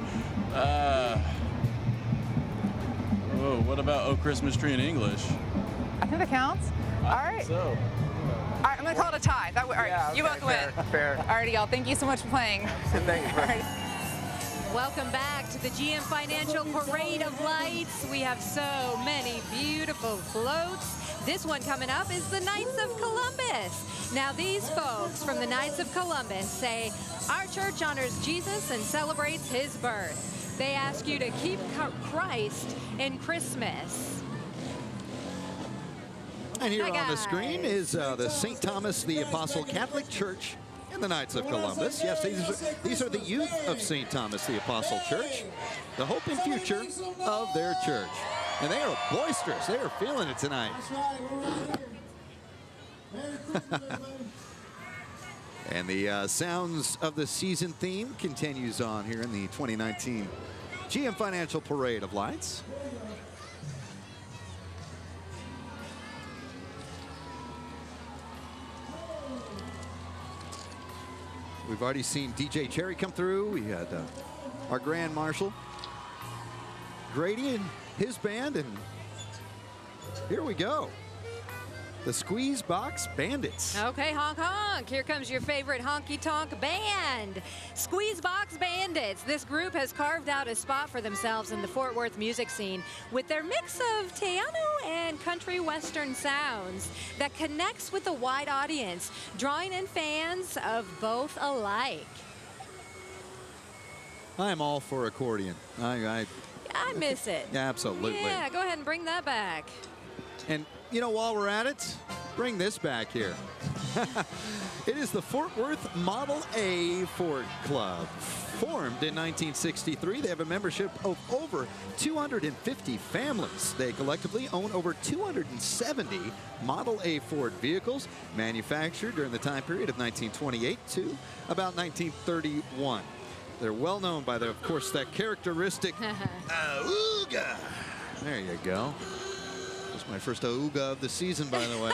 What about Oh Christmas Tree in English? I think that counts. All right. So. All right, I'm going to call it a tie. All right, Yeah, you okay, both win. fair. All right, y'all. Thank you so much for playing. Thank you. All right. Welcome back to the GM Financial Parade of Lights. We have so many beautiful floats. This one coming up is the Knights of Columbus. Now these folks from the Knights of Columbus say, our church honors Jesus and celebrates his birth. They ask you to keep Christ in Christmas. And here Hi, on the guys. screen is the St. Thomas the Apostle Catholic Church and the Knights of Columbus. Yes, these are the youth of St. Thomas the Apostle Church, the hope and future of their church. And they are boisterous. They are feeling it tonight. And the Sounds of the Season theme continues on here in the 2019 GM Financial Parade of Lights. We've already seen DJ Cherry come through. We had our Grand Marshal, Grady and his band, and here we go. The Squeeze Box Bandits. Okay, honk honk. Here comes your favorite honky-tonk band, Squeeze Box Bandits. This group has carved out a spot for themselves in the Fort Worth music scene with their mix of Teano and country western sounds that connects with a wide audience, drawing in fans of both alike. I'm all for accordion. I miss it. Absolutely. Yeah, go ahead and bring that back. And you know, while we're at it, bring this back here. It is the Fort Worth Model A Ford Club. Formed in 1963, they have a membership of over 250 families. They collectively own over 270 Model A Ford vehicles manufactured during the time period of 1928 to about 1931. They're well known by, of course, that characteristic auga. There you go. That's my first auga of the season, by the way.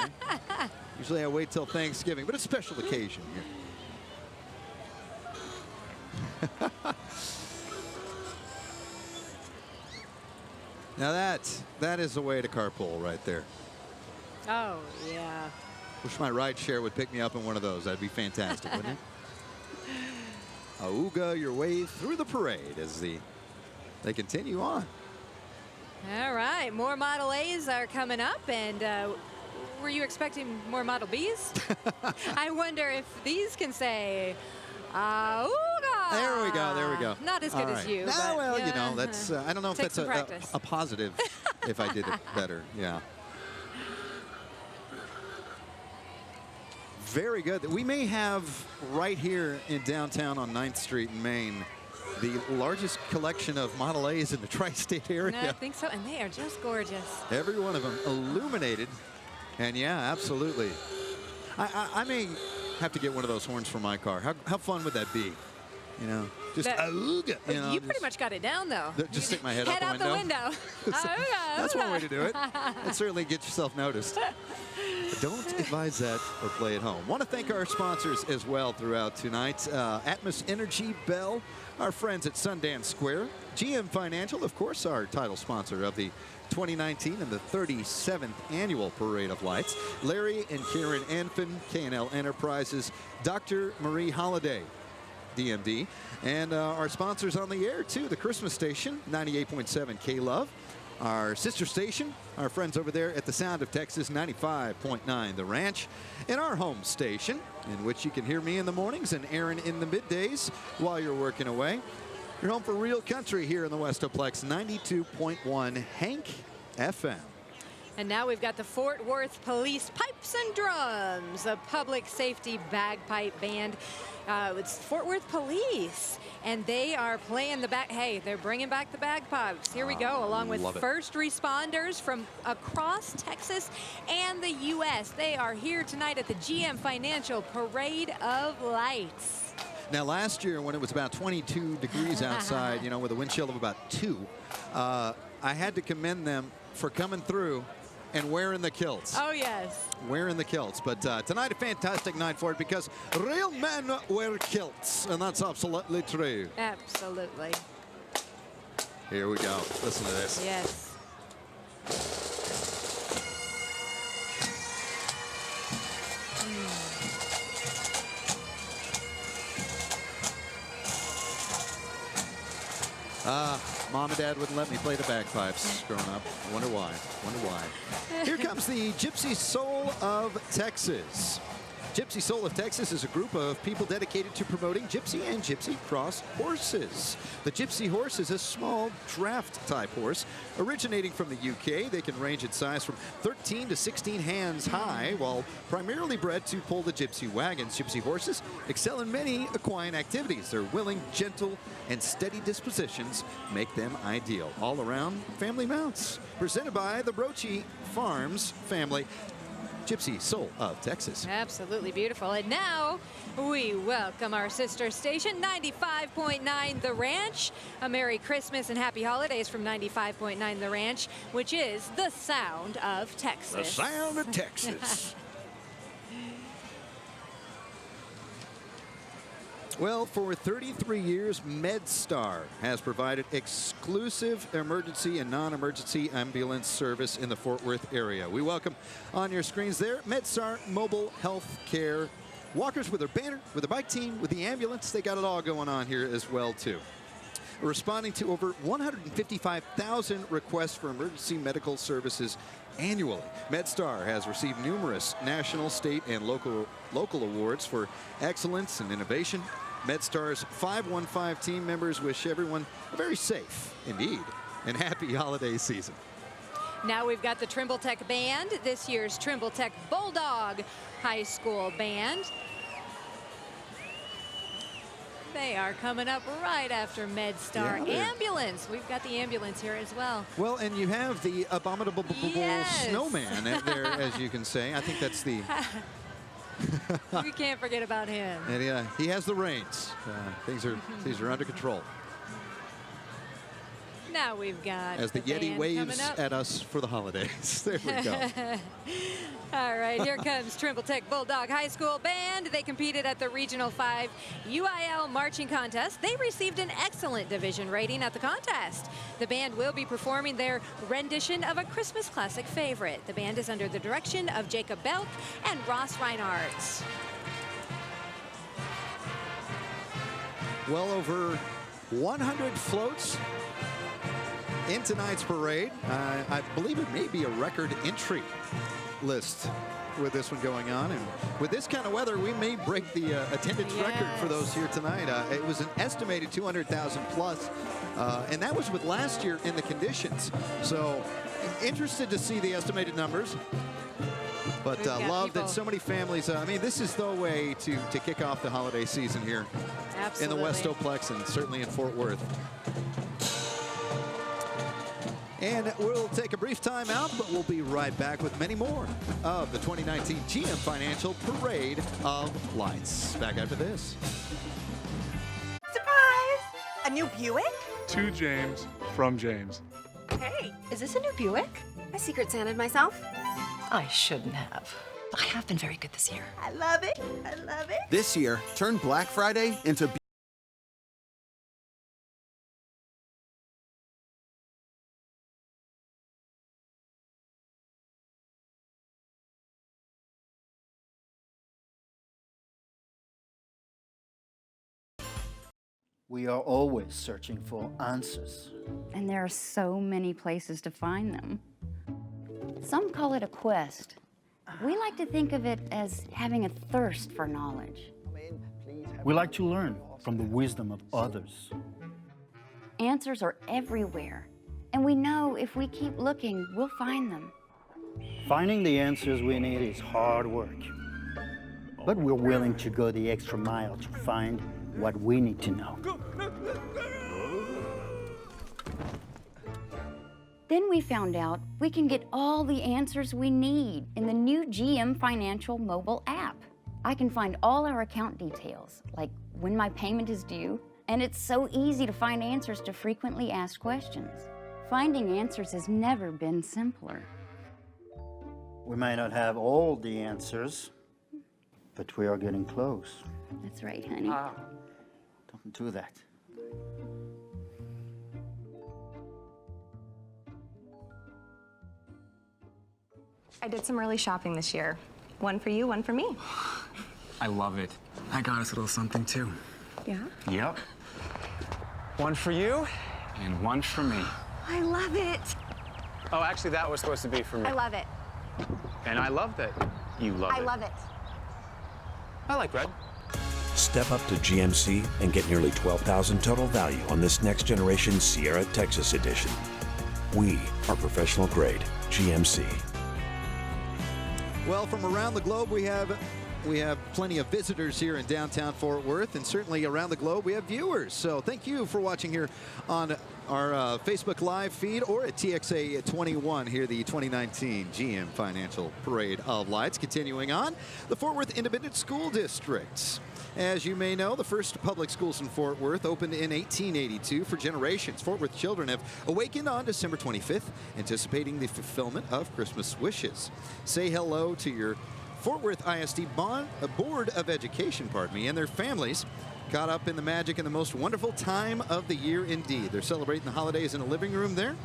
Usually I wait till Thanksgiving, but it's a special occasion here. Now that is the way to carpool right there. Oh, yeah. Wish my ride share would pick me up in one of those. That'd be fantastic, wouldn't it? Auga your way through the parade as they continue on. All right, more Model A's are coming up, and were you expecting more Model B's? I wonder if these can say, auga. There we go. There we go. Not as good All as right. you. No, but, well, yeah. you know, that's. I don't know if Takes that's some practice. a positive. If I did it better, yeah. Very good. We may have right here in downtown on 9th Street in Maine the largest collection of Model A's in the tri-state area. No, I think so, and they are just gorgeous. Every one of them illuminated. And yeah, absolutely. I may have to get one of those horns for my car. How fun would that be? You know, just You pretty much got it down, though. Just stick my head Head out the window. That's one way to do it. And certainly get yourself noticed. Don't advise that or play at home. Want to thank our sponsors as well throughout tonight. Atmos Energy, Bell, our friends at Sundance Square, GM Financial, of course, our title sponsor of the 2019 and the 37th Annual Parade of Lights, Larry and Karen Anfin, K&L Enterprises, Dr. Marie Holliday, DMD, and our sponsors on the air, too, the Christmas Station, 98.7 K-Love, our sister station, our friends over there at the Sound of Texas, 95.9 The Ranch, and our home station, in which you can hear me in the mornings and Aaron in the middays while you're working away. You're home for real country here in the Westoplex, 92.1 Hank FM. And now we've got the Fort Worth Police Pipes and Drums, a public safety bagpipe band. It's Fort Worth Police, and they are playing the they're bringing back the bagpipes. Here we go, along with first responders from across Texas and the U.S. They are here tonight at the GM Financial Parade of Lights. Now, last year, when it was about 22 degrees outside, you know, with a wind chill of about 2, I had to commend them for coming through and wearing the kilts. Oh, yes. Wearing the kilts. But tonight, a fantastic night for it because real men wear kilts, and that's absolutely true. Absolutely. Here we go. Listen to this. Yes. Mom and Dad wouldn't let me play the bagpipes growing up. I wonder why. Here comes the Gypsy Soul of Texas. Gypsy Soul of Texas is a group of people dedicated to promoting Gypsy and Gypsy Cross horses. The Gypsy horse is a small draft type horse originating from the UK. They can range in size from 13 to 16 hands high, while primarily bred to pull the Gypsy wagons. Gypsy horses excel in many equine activities. Their willing, gentle, and steady dispositions make them ideal all-around family mounts. Presented by the Brochi Farms family. Gypsy Soul of Texas. Absolutely beautiful. And now we welcome our sister station, 95.9 The Ranch. A Merry Christmas and Happy Holidays from 95.9 The Ranch, which is the sound of Texas. The sound of Texas. Well, for 33 years, MedStar has provided exclusive emergency and non-emergency ambulance service in the Fort Worth area. We welcome on your screens there, MedStar Mobile Health Care. Walkers with their banner, with their bike team, with the ambulance, they got it all going on here as well, too. Responding to over 155,000 requests for emergency medical services annually. MedStar has received numerous national, state, and local awards for excellence and innovation. MedStar's 515 team members wish everyone a very safe, indeed, and happy holiday season. Now we've got the Trimble Tech Band, this year's Trimble Tech Bulldog High School Band. They are coming up right after MedStar. Yeah, ambulance. We've got the ambulance here as well. Well, and you have the abominable snowman there, as you can say. I think that's the... We can't forget about him. And he has the reins. Things are under control. Now we've got as the Yeti waves at us for the holidays. There we go. All right, here comes Trimble Tech Bulldog High School Band. They competed at the Regional 5 UIL Marching Contest. They received an excellent division rating at the contest. The band will be performing their rendition of a Christmas classic favorite. The band is under the direction of Jacob Belk and Ross Reinhardt. Well over 100 floats in tonight's parade. I believe it may be a record entry list with this one going on. And with this kind of weather, we may break the attendance record for those here tonight. It was an estimated 200,000 plus, and that was with last year in the conditions. So interested to see the estimated numbers. But love that so many families, I mean, this is the way to kick off the holiday season here in the Westoplex and certainly in Fort Worth. And we'll take a brief time out, but we'll be right back with many more of the 2019 GM Financial Parade of Lights. Back after this. Surprise! A new Buick? To James from James. Hey, is this a new Buick? I Secret Santed myself. I shouldn't have. I have been very good this year. I love it. I love it. This year, turn Black Friday into We are always searching for answers. And there are so many places to find them. Some call it a quest. We like to think of it as having a thirst for knowledge. We like to learn from the wisdom of others. Answers are everywhere, and we know if we keep looking, we'll find them. Finding the answers we need is hard work, but we're willing to go the extra mile to find what we need to know. Then we found out we can get all the answers we need in the new GM Financial mobile app. I can find all our account details, like when my payment is due, and it's so easy to find answers to frequently asked questions. Finding answers has never been simpler. We may not have all the answers, but we are getting close. That's right, honey. Don't do that. I did some early shopping this year. One for you, one for me. I love it. I got us a little something too. Yeah? Yep. One for you and one for me. I love it. Oh, actually, that was supposed to be for me. I love it. And I love that you love it. I love it. I like red. Step up to GMC and get nearly $12,000 total value on this next generation Sierra Texas edition. We are professional grade GMC. Well, from around the globe, we have plenty of visitors here in downtown Fort Worth, and certainly around the globe we have viewers. So thank you for watching here on our Facebook Live feed or at TXA 21 here, the 2019 GM Financial Parade of Lights. Continuing on, the Fort Worth Independent School District. As you may know, the first public schools in Fort Worth opened in 1882 for generations. Fort Worth children have awakened on December 25th, anticipating the fulfillment of Christmas wishes. Say hello to your Fort Worth ISD Board of Education, and their families caught up in the magic and the most wonderful time of the year indeed. They're celebrating the holidays in a living room there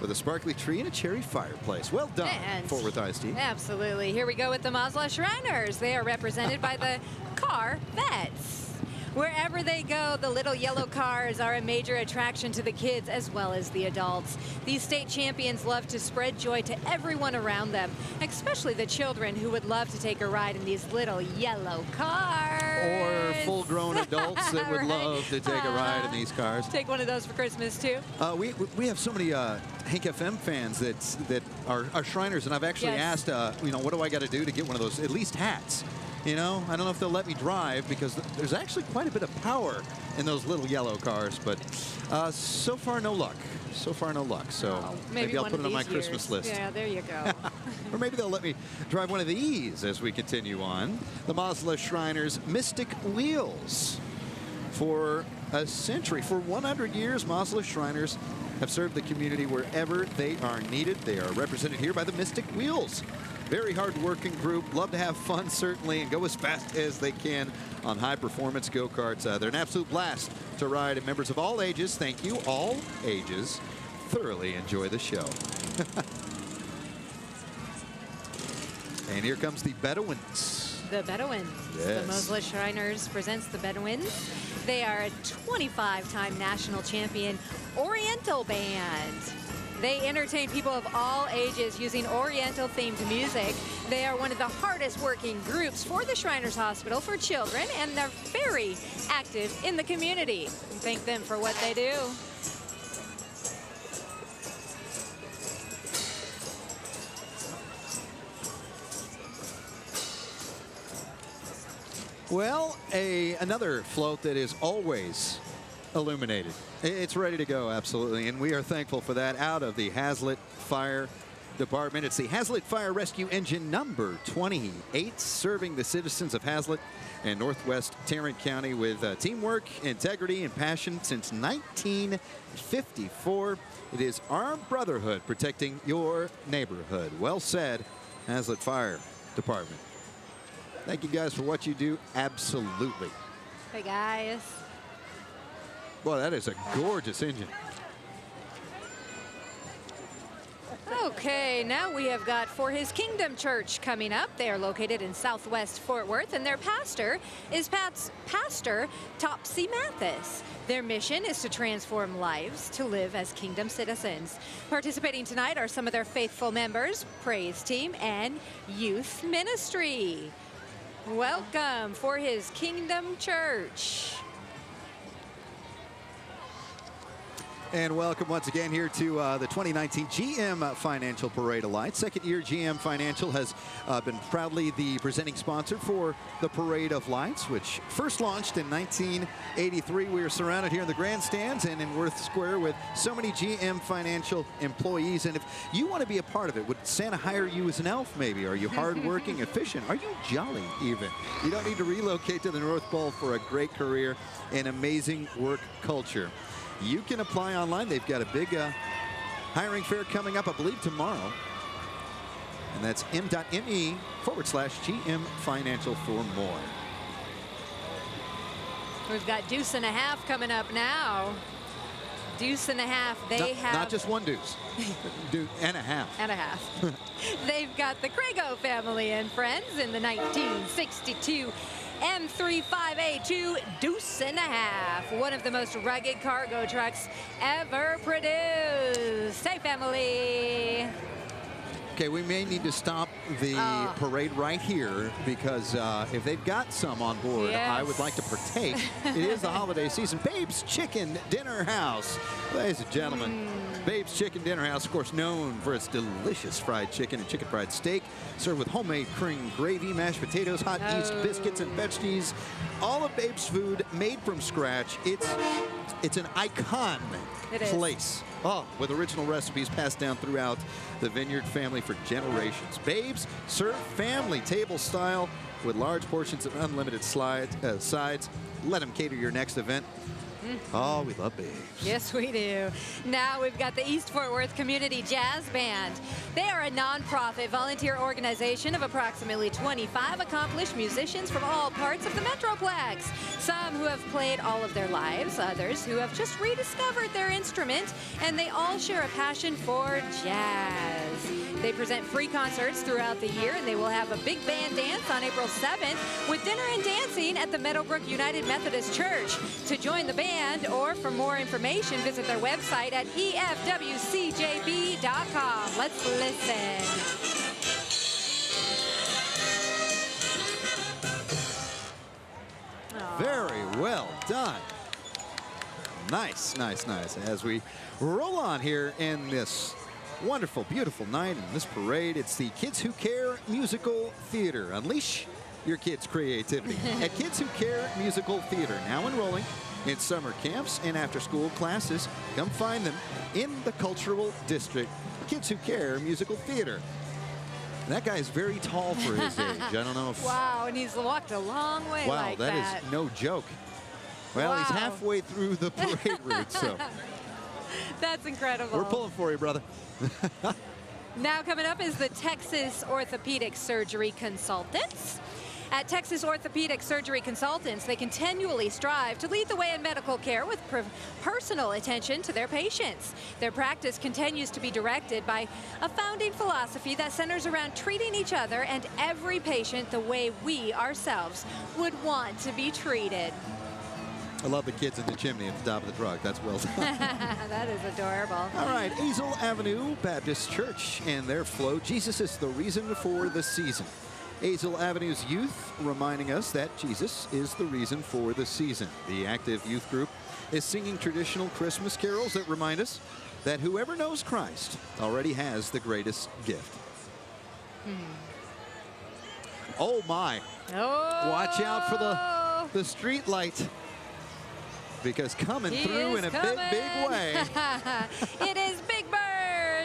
with a sparkly tree and a cherry fireplace. Well done, Fort Worth ISD. Absolutely. Here we go with the Masla Shriners. They are represented by the Car Vets. Wherever they go, the little yellow cars are a major attraction to the kids as well as the adults. These state champions love to spread joy to everyone around them, especially the children who would love to take a ride in these little yellow cars. Or full-grown adults that would love to take a ride in these cars. Take one of those for Christmas, too. We have so many Hank FM fans that are Shriners, and I've actually asked, what do I got to do to get one of those, at least hats? You know, I don't know if they'll let me drive because there's actually quite a bit of power in those little yellow cars, but so far no luck. So far no luck. So maybe I'll put it on my Christmas list. Yeah, there you go. Or maybe they'll let me drive one of these as we continue on. The Masla Shriners Mystic Wheels. For a century, for 100 years, Masla Shriners have served the community wherever they are needed. They are represented here by the Mystic Wheels. Very hard-working group, love to have fun, certainly, and go as fast as they can on high-performance go-karts. They're an absolute blast to ride, and members of all ages, thank you, all ages, thoroughly enjoy the show. And here comes the Bedouins. The Bedouins. Yes. The Masla Shriners presents the Bedouins. They are a 25-time national champion Oriental band. They entertain people of all ages using Oriental-themed music. They are one of the hardest working groups for the Shriners Hospital for Children, and they're very active in the community. Thank them for what they do. Well, another float that is always illuminated. It's ready to go, absolutely, and we are thankful for that out of the Hazlet Fire Department. It's the Hazlet Fire Rescue Engine number 28, serving the citizens of Hazlet and Northwest Tarrant County with teamwork, integrity, and passion since 1954. It is our brotherhood protecting your neighborhood. Well said, Hazlet Fire Department. Thank you guys for what you do. Absolutely. Hey, guys. Boy, that is a gorgeous engine. Okay, now we have got For His Kingdom Church coming up. They are located in Southwest Fort Worth, and their pastor is Pastor Topsy Mathis. Their mission is to transform lives to live as kingdom citizens. Participating tonight are some of their faithful members, praise team, and youth ministry. Welcome, For His Kingdom Church. And welcome once again here to the 2019 GM Financial Parade of Lights. Second year GM Financial has been proudly the presenting sponsor for the Parade of Lights, which first launched in 1983. We are surrounded here in the grandstands and in Worth Square with so many GM Financial employees. And if you want to be a part of it, would Santa hire you as an elf maybe? Are you hardworking, efficient? Are you jolly even? You don't need to relocate to the North Pole for a great career and amazing work culture. You can apply online. They've got a big hiring fair coming up, I believe, tomorrow. And that's m.me/GM Financial for more. We've got Deuce and a Half coming up now. Deuce and a Half, they have... Not just one deuce. Deuce and a half. And a half. They've got the Crago family and friends in the 1962 M35A2 Deuce and a Half, one of the most rugged cargo trucks ever produced. Hey, family. Okay, we may need to stop the parade right here because if they've got some on board, yes, I would like to partake. It is the holiday season. Babe's Chicken Dinner House. Ladies and gentlemen, Babe's Chicken Dinner House, of course, known for its delicious fried chicken and chicken fried steak, served with homemade cream gravy, mashed potatoes, hot yeast, biscuits, and veggies. All of Babe's food made from scratch. It's an icon place. Oh, with original recipes passed down throughout the Vineyard family for generations. Babe's serve family table style with large portions of unlimited sides. Let them cater your next event. Oh, we love Babe's. Yes, we do. Now we've got the East Fort Worth Community Jazz Band. They are a nonprofit volunteer organization of approximately 25 accomplished musicians from all parts of the Metroplex. Some who have played all of their lives, others who have just rediscovered their instrument, and they all share a passion for jazz. They present free concerts throughout the year, and they will have a big band dance on April 7th with dinner and dancing at the Meadowbrook United Methodist Church. To join the band or for more information, visit their website at efwcjb.com. Let's listen. Very well done. Nice, nice, nice. As we roll on here in this wonderful, beautiful night in this parade, it's the Kids Who Care Musical Theater. Unleash your kids' creativity at Kids Who Care Musical Theater. Now enrolling in summer camps and after-school classes. Come find them in the Cultural District. Kids Who Care Musical Theater. And that guy is very tall for his age. I don't know if... Wow, and he's walked a long way like that. Wow, that is no joke. Well, he's halfway through the parade route, so... That's incredible. We're pulling for you, brother. Now coming up is the Texas Orthopedic Surgery Consultants. At Texas Orthopedic Surgery Consultants, they continually strive to lead the way in medical care with personal attention to their patients. Their practice continues to be directed by a founding philosophy that centers around treating each other and every patient the way we ourselves would want to be treated. I love the kids in the chimney at the top of the truck. That's well done. That is adorable. All right, Azle Avenue Baptist Church and their flow. Jesus is the reason for the season. Azle Avenue's youth reminding us that Jesus is the reason for the season. The active youth group is singing traditional Christmas carols that remind us that whoever knows Christ already has the greatest gift. Oh my. Oh. Watch out for the street light. Because coming through in a big way. It is Big Bird.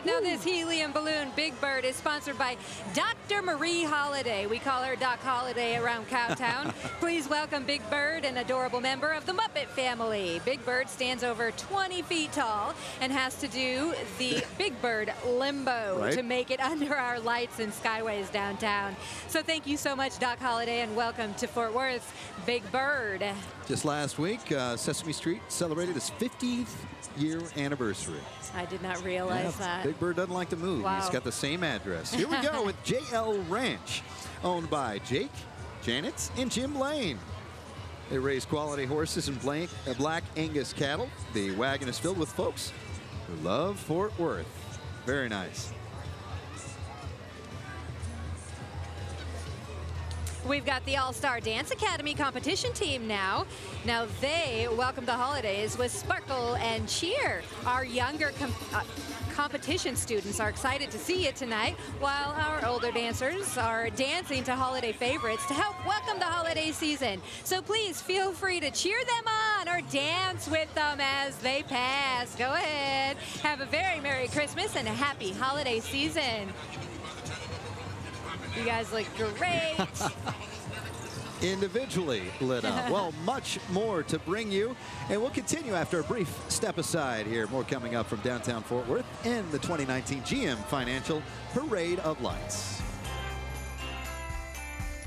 Now this helium balloon Big Bird is sponsored by Dr. Marie Holiday. We call her Doc Holiday around Cowtown. Please welcome Big Bird, an adorable member of the Muppet family. Big Bird stands over 20 feet tall and has to do the Big Bird limbo to make it under our lights and skyways downtown. So thank you so much, Doc Holiday, and welcome to Fort Worth, Big Bird. Just last week, Sesame Street celebrated its 50th year anniversary. I did not realize that. Big Bird doesn't like to move. Wow. He's got the same address. Here we go with JL Ranch, owned by Jake, Janet, and Jim Lane. They raise quality horses and black Angus cattle. The wagon is filled with folks who love Fort Worth. Very nice. We've got the All-Star Dance Academy competition team now. Now they welcome the holidays with sparkle and cheer. Our younger competition students are excited to see you tonight, while our older dancers are dancing to holiday favorites to help welcome the holiday season. So please feel free to cheer them on or dance with them as they pass. Go ahead. Have a very Merry Christmas and a happy holiday season. You guys look great. Individually lit up. Well, much more to bring you. And we'll continue after a brief step aside here. More coming up from downtown Fort Worth and the 2019 GM Financial Parade of Lights.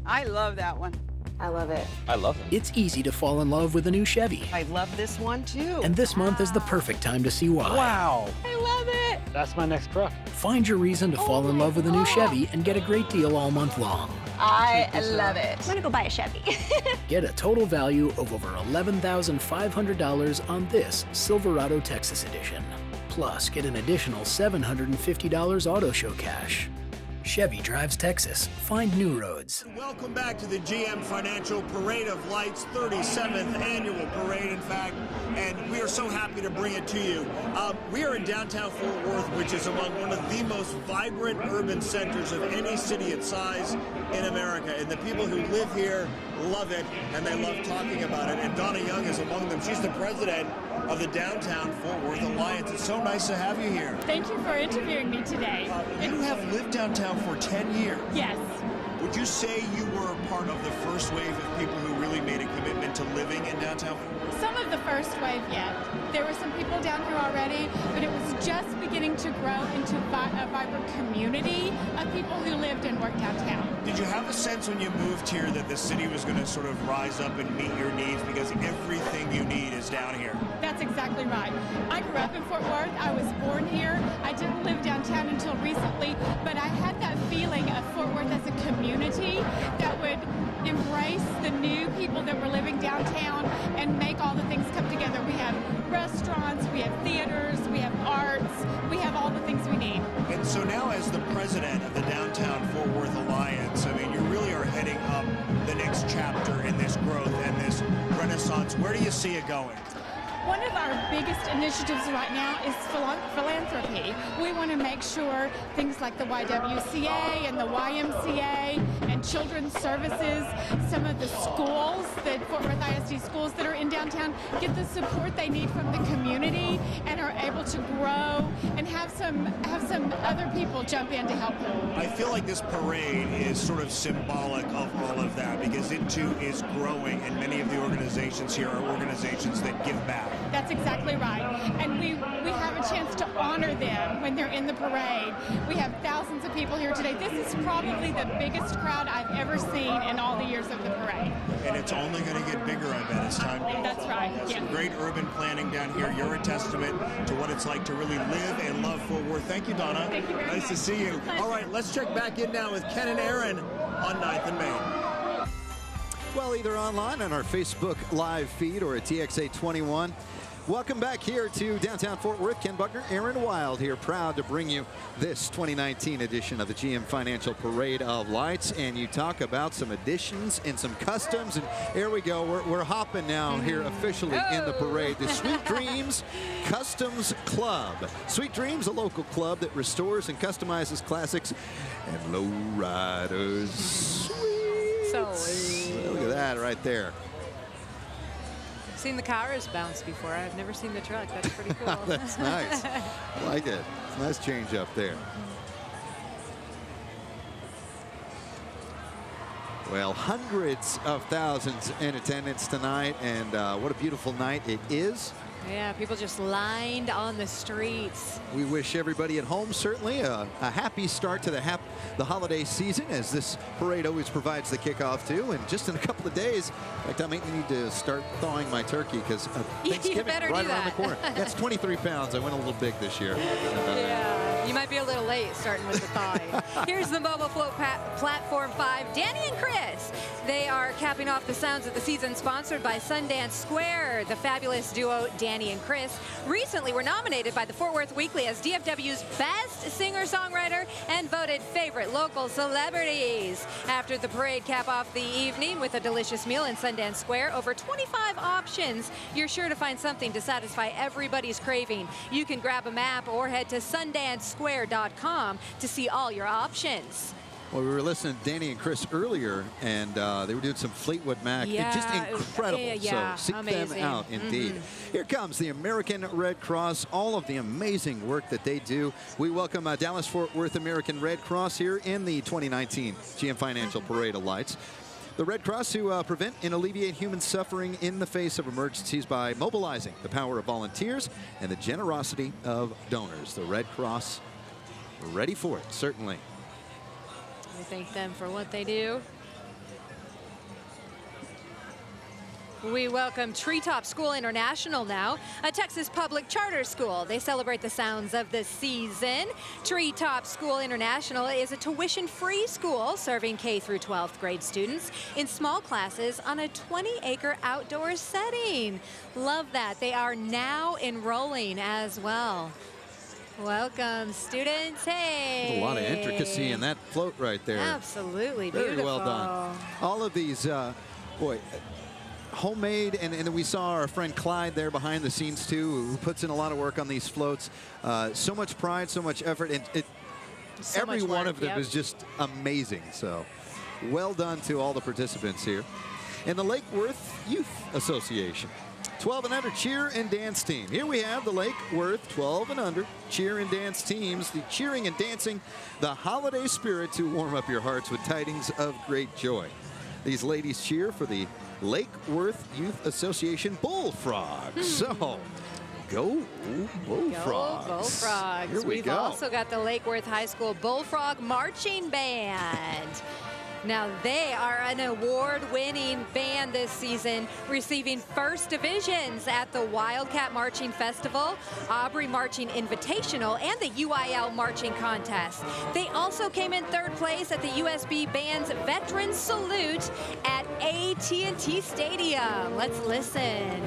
I love that one. I love it. I love it. It's easy to fall in love with a new Chevy. I love this one too. And this month is the perfect time to see why. Wow. I love it. That's my next truck. Find your reason to fall in love with a new Chevy and get a great deal all month long. I love it. I'm gonna go buy a Chevy. Get a total value of over $11,500 on this Silverado Texas Edition. Plus, get an additional $750 auto show cash. Chevy drives Texas. Find new roads. Welcome back to the GM Financial Parade of Lights, 37th annual parade, in fact, and we are so happy to bring it to you. We are in downtown Fort Worth, which is among one of the most vibrant urban centers of any city its size in America, and the people who live here love it, and they love talking about it, and Donna Young is among them. She's the president of the Downtown Fort Worth Alliance. It's so nice to have you here. Thank you for interviewing me today. You have lived downtown for 10 years. Yes. Would you say you were part of the first wave of people who really made a commitment to living in downtown Fort Worth? Some of the first wave, yeah. There were some people down here already, but it was just beginning to grow into a vibrant community of people who lived and worked downtown. Did you have a sense when you moved here that the city was going to sort of rise up and meet your needs, because everything you need is down here? That's exactly right. I grew up in Fort Worth. I was born here. I didn't live downtown until recently, but I had that feeling of Fort Worth as a community that would embrace the new people that were living downtown and make all the things come together. We have restaurants, we have theaters, we have arts, we have all the things we need. And so now, as the president of the Downtown Fort Worth Alliance, I mean, you really are heading up the next chapter in this growth and this renaissance. Where do you see it going? One of our biggest initiatives right now is philanthropy. We want to make sure things like the YWCA and the YMCA and children's services, some of the schools, the Fort Worth ISD schools that are in downtown, get the support they need from the community and are able to grow and have some other people jump in to help them. I feel like this parade is sort of symbolic of all of that, because it too is growing, and many of the organizations here are organizations that give back. That's exactly right. And we have a chance to honor them when they're in the parade. We have thousands of people here today. This is probably the biggest crowd I've ever seen in all the years of the parade. And it's only going to get bigger, I bet, as time goes on. That's right. Yeah. Some great urban planning down here. You're a testament to what it's like to really live and love Fort Worth. Thank you, Donna. Thank you very much. Nice to see you. All right, let's check back in now with Ken and Aaron on 9th and Main. Well, either online on our Facebook live feed or at TXA21. Welcome back here to downtown Fort Worth. Ken Buckner, Aaron Wild here, proud to bring you this 2019 edition of the GM Financial Parade of Lights. And you talk about some additions and some customs. And here we go. We're hopping now here officially in the parade. The Sweet Dreams Customs Club. Sweet Dreams, a local club that restores and customizes classics and lowriders. Sweet. Look at that right there. Seen the cars bounce before. I've never seen the truck. That's pretty cool. That's nice. I like it. It's a nice change up there. Well, hundreds of thousands in attendance tonight, and what a beautiful night it is. Yeah, people just lined on the streets. We wish everybody at home certainly a happy start to the holiday season, as this parade always provides the kickoff too. And just in a couple of days, in fact, I might need to start thawing my turkey because Thanksgiving right around the corner. That's 23 pounds. I went a little big this year. Yeah, you might be a little late starting with the thawing. Here's the Mobile Float Platform 5, Danny and Chris. They are capping off the sounds of the season, sponsored by Sundance Square. The fabulous duo Danny and Chris recently were nominated by the Fort Worth Weekly as DFW's best singer-songwriter and voted favorite local celebrities. After the parade, cap off the evening with a delicious meal in Sundance Square. Over 25 options. You're sure to find something to satisfy everybody's craving. You can grab a map or head to sundancesquare.com to see all your options. Well, we were listening to Danny and Chris earlier, and they were doing some Fleetwood Mac. Yeah, Just incredible. yeah, so seek amazing. them out, indeed. Here comes the American Red Cross, all of the amazing work that they do. We welcome Dallas-Fort Worth American Red Cross here in the 2019 GM Financial Parade of Lights. The Red Cross, who prevent and alleviate human suffering in the face of emergencies by mobilizing the power of volunteers and the generosity of donors. The Red Cross, ready for it, certainly. We thank them for what they do. We welcome Treetop School International now, a Texas public charter school. They celebrate the sounds of the season. Treetop School International is a tuition-free school serving K through 12th grade students in small classes on a 20-acre outdoor setting. Love that. They are now enrolling as well. Welcome, students. Hey. There's a lot of intricacy in that float right there. Absolutely beautiful. Very well done. All of these, homemade, and we saw our friend Clyde there behind the scenes too, who puts in a lot of work on these floats. So much pride, so much effort, and every one of them is just amazing. So well done to all the participants here. And the Lake Worth Youth Association. 12 and under cheer and dance team. Here we have the Lake Worth 12 and under cheer and dance teams. The cheering and dancing, the holiday spirit to warm up your hearts with tidings of great joy. These ladies cheer for the Lake Worth Youth Association Bullfrogs. So, go Bullfrogs. Go Bullfrogs. Here We've go. also got the Lake Worth High School Bullfrog Marching Band. Now, they are an award-winning band this season, receiving first divisions at the Wildcat Marching Festival, Aubrey Marching Invitational, and the UIL Marching Contest. They also came in third place at the USB Band's Veterans Salute at AT&T Stadium. Let's listen.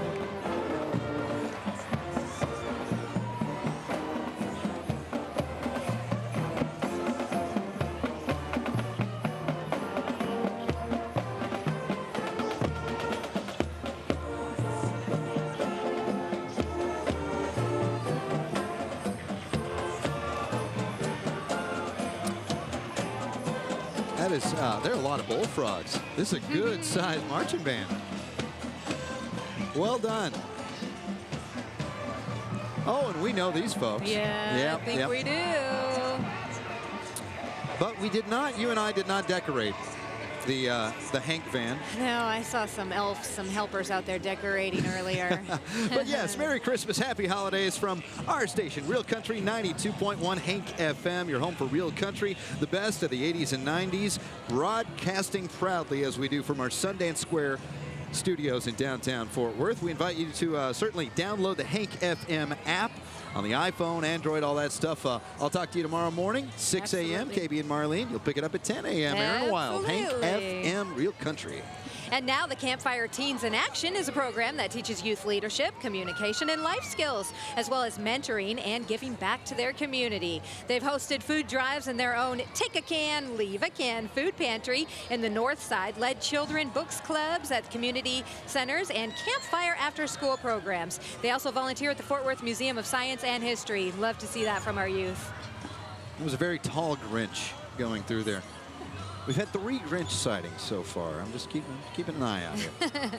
There are a lot of bullfrogs. This is a good-sized marching band. Well done. Oh, and we know these folks. Yeah, I think we do. But we did not, you and I did not decorate the Hank van. No, I saw some elves, some helpers out there decorating earlier. But yes, Merry Christmas, Happy Holidays from our station, Real Country 92.1 Hank FM, your home for Real Country, the best of the 80s and 90s, broadcasting proudly as we do from our Sundance Square studios in downtown Fort Worth. We invite you to certainly download the Hank FM app on the iPhone, Android, all that stuff. I'll talk to you tomorrow morning, 6 a.m. KB and Marlene. You'll pick it up at 10 a.m. Aaron Wild, Hank FM, Real Country. And now the Campfire Teens in Action is a program that teaches youth leadership, communication, and life skills, as well as mentoring and giving back to their community. They've hosted food drives in their own Take a Can, Leave a Can food pantry in the North Side, led children books clubs at community centers, and campfire after-school programs. They also volunteer at the Fort Worth Museum of Science and History. Love to see that from our youth. It was a very tall Grinch going through there. We've had 3 Grinch sightings so far. I'm just keeping an eye out here.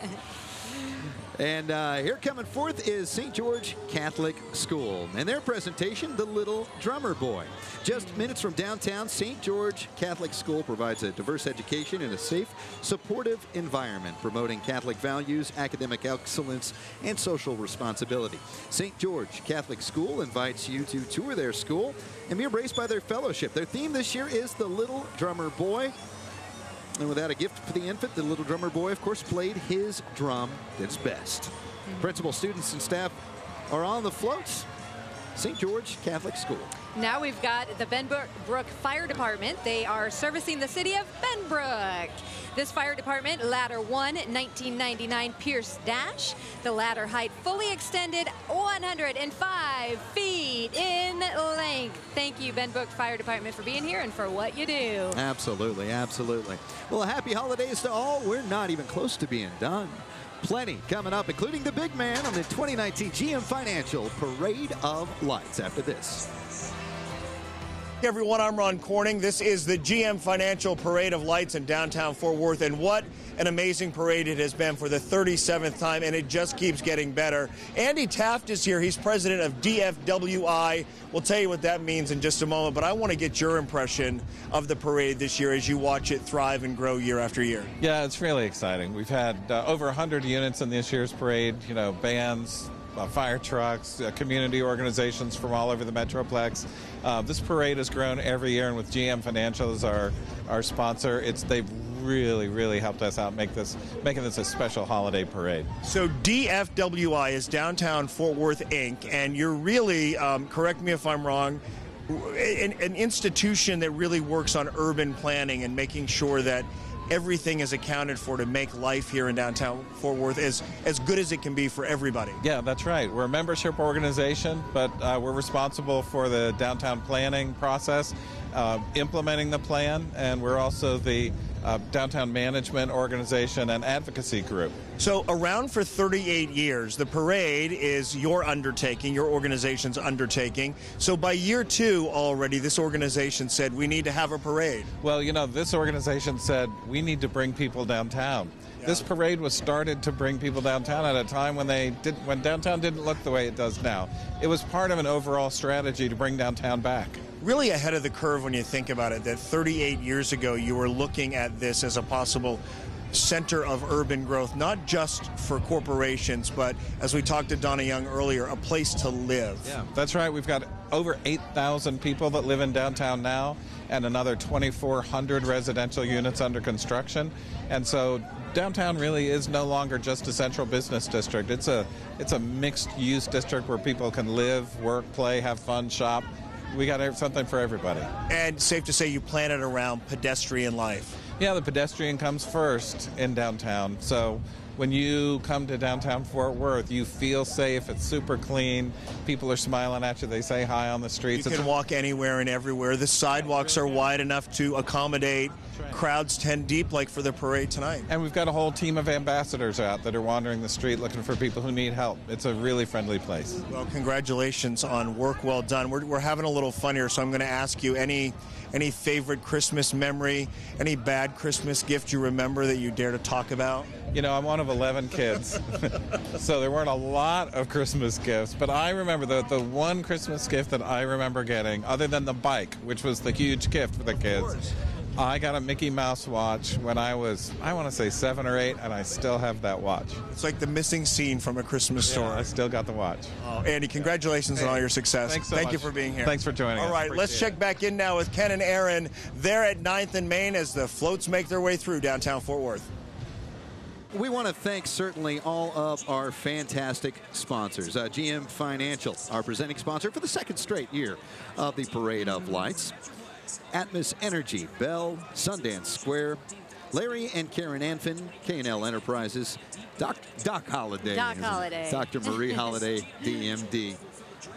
And here coming forth is St. George Catholic School. And their presentation, The Little Drummer Boy. Just minutes from downtown, St. George Catholic School provides a diverse education in a safe, supportive environment, promoting Catholic values, academic excellence, and social responsibility. St. George Catholic School invites you to tour their school and be embraced by their fellowship. Their theme this year is The Little Drummer Boy. And without a gift for the infant, the little drummer boy, of course, played his drum its best. Principal, students, and staff are on the floats. St. George Catholic School. Now we've got the Benbrook Fire Department. They are servicing the city of Benbrook. This fire department, Ladder 1, 1999 Pierce Dash. The ladder height fully extended 105 feet in length. Thank you, Benbrook Fire Department, for being here and for what you do. Absolutely, absolutely. Well, happy holidays to all. We're not even close to being done. Plenty coming up, including the big man on the 2019 GM Financial Parade of Lights after this. Hey everyone, I'm Ron Corning. This is the GM Financial Parade of Lights in downtown Fort Worth, and what an amazing parade it has been for the 37th time, and it just keeps getting better. Andy Taft is here. He's president of DFWI. We'll tell you what that means in just a moment, but I want to get your impression of the parade this year as you watch it thrive and grow year after year. Yeah, it's really exciting. We've had over 100 units in this year's parade, you know, bands, fire trucks, community organizations from all over the Metroplex. This parade has grown every year, and with GM Financial as our sponsor, they've really helped us out making this a special holiday parade. So DFWI is Downtown Fort Worth Inc., and you're really, correct me if I'm wrong, an institution that really works on urban planning and making sure that everything is accounted for to make life here in downtown Fort Worth as good as it can be for everybody. Yeah, that's right. We're a membership organization, but we're responsible for the downtown planning process, implementing the plan, and we're also the downtown management organization and advocacy group. So around for 38 years, the parade is your undertaking, your organization's undertaking. So by year 2 already, this organization said we need to have a parade. Well, you know, this organization said we need to bring people downtown. Yeah. This parade was started to bring people downtown at a time when downtown didn't look the way it does now. It was part of an overall strategy to bring downtown back. Really ahead of the curve when you think about it, that 38 years ago you were looking at this as a possible center of urban growth, not just for corporations, but as we talked to Donna Young earlier, a place to live. Yeah, that's right. We've got over 8,000 people that live in downtown now, and another 2,400 residential units under construction. And so downtown really is no longer just a central business district. It's a mixed-use district where people can live, work, play, have fun, shop. We got something for everybody. And safe to say you plan it around pedestrian life. Yeah, the pedestrian comes first in downtown. So when you come to downtown Fort Worth, you feel safe. It's super clean. People are smiling at you. They say hi on the streets. You can walk anywhere and everywhere. The sidewalks are wide enough to accommodate crowds 10 deep like for the parade tonight. And we've got a whole team of ambassadors out that are wandering the street looking for people who need help. It's a really friendly place. Well, congratulations on work well done. We're having a little fun here, so I'm going to ask you any favorite Christmas memory, any bad Christmas gift you remember that you dare to talk about? You know, I'm one of 11 kids, so there weren't a lot of Christmas gifts, but I remember the one Christmas gift that I remember getting, other than the bike, which was the huge gift for the kids. I got a Mickey Mouse watch when I was, I want to say 7 or 8, and I still have that watch. It's like the missing scene from a Christmas story. I still got the watch. Oh, Andy, congratulations on all your success. Thanks so Thank much. you for being here. Thanks for joining us. All right, let's check back in now with Ken and Aaron. They're at 9th and Main as the floats make their way through downtown Fort Worth. We want to thank certainly all of our fantastic sponsors. GM Financial, our presenting sponsor for the 2nd straight year of the Parade of Lights. Atmos Energy, Bell, Sundance Square, Larry and Karen Anfin, K&L Enterprises, Doc Holliday. Doc Holliday. Dr. Marie Holliday, DMD.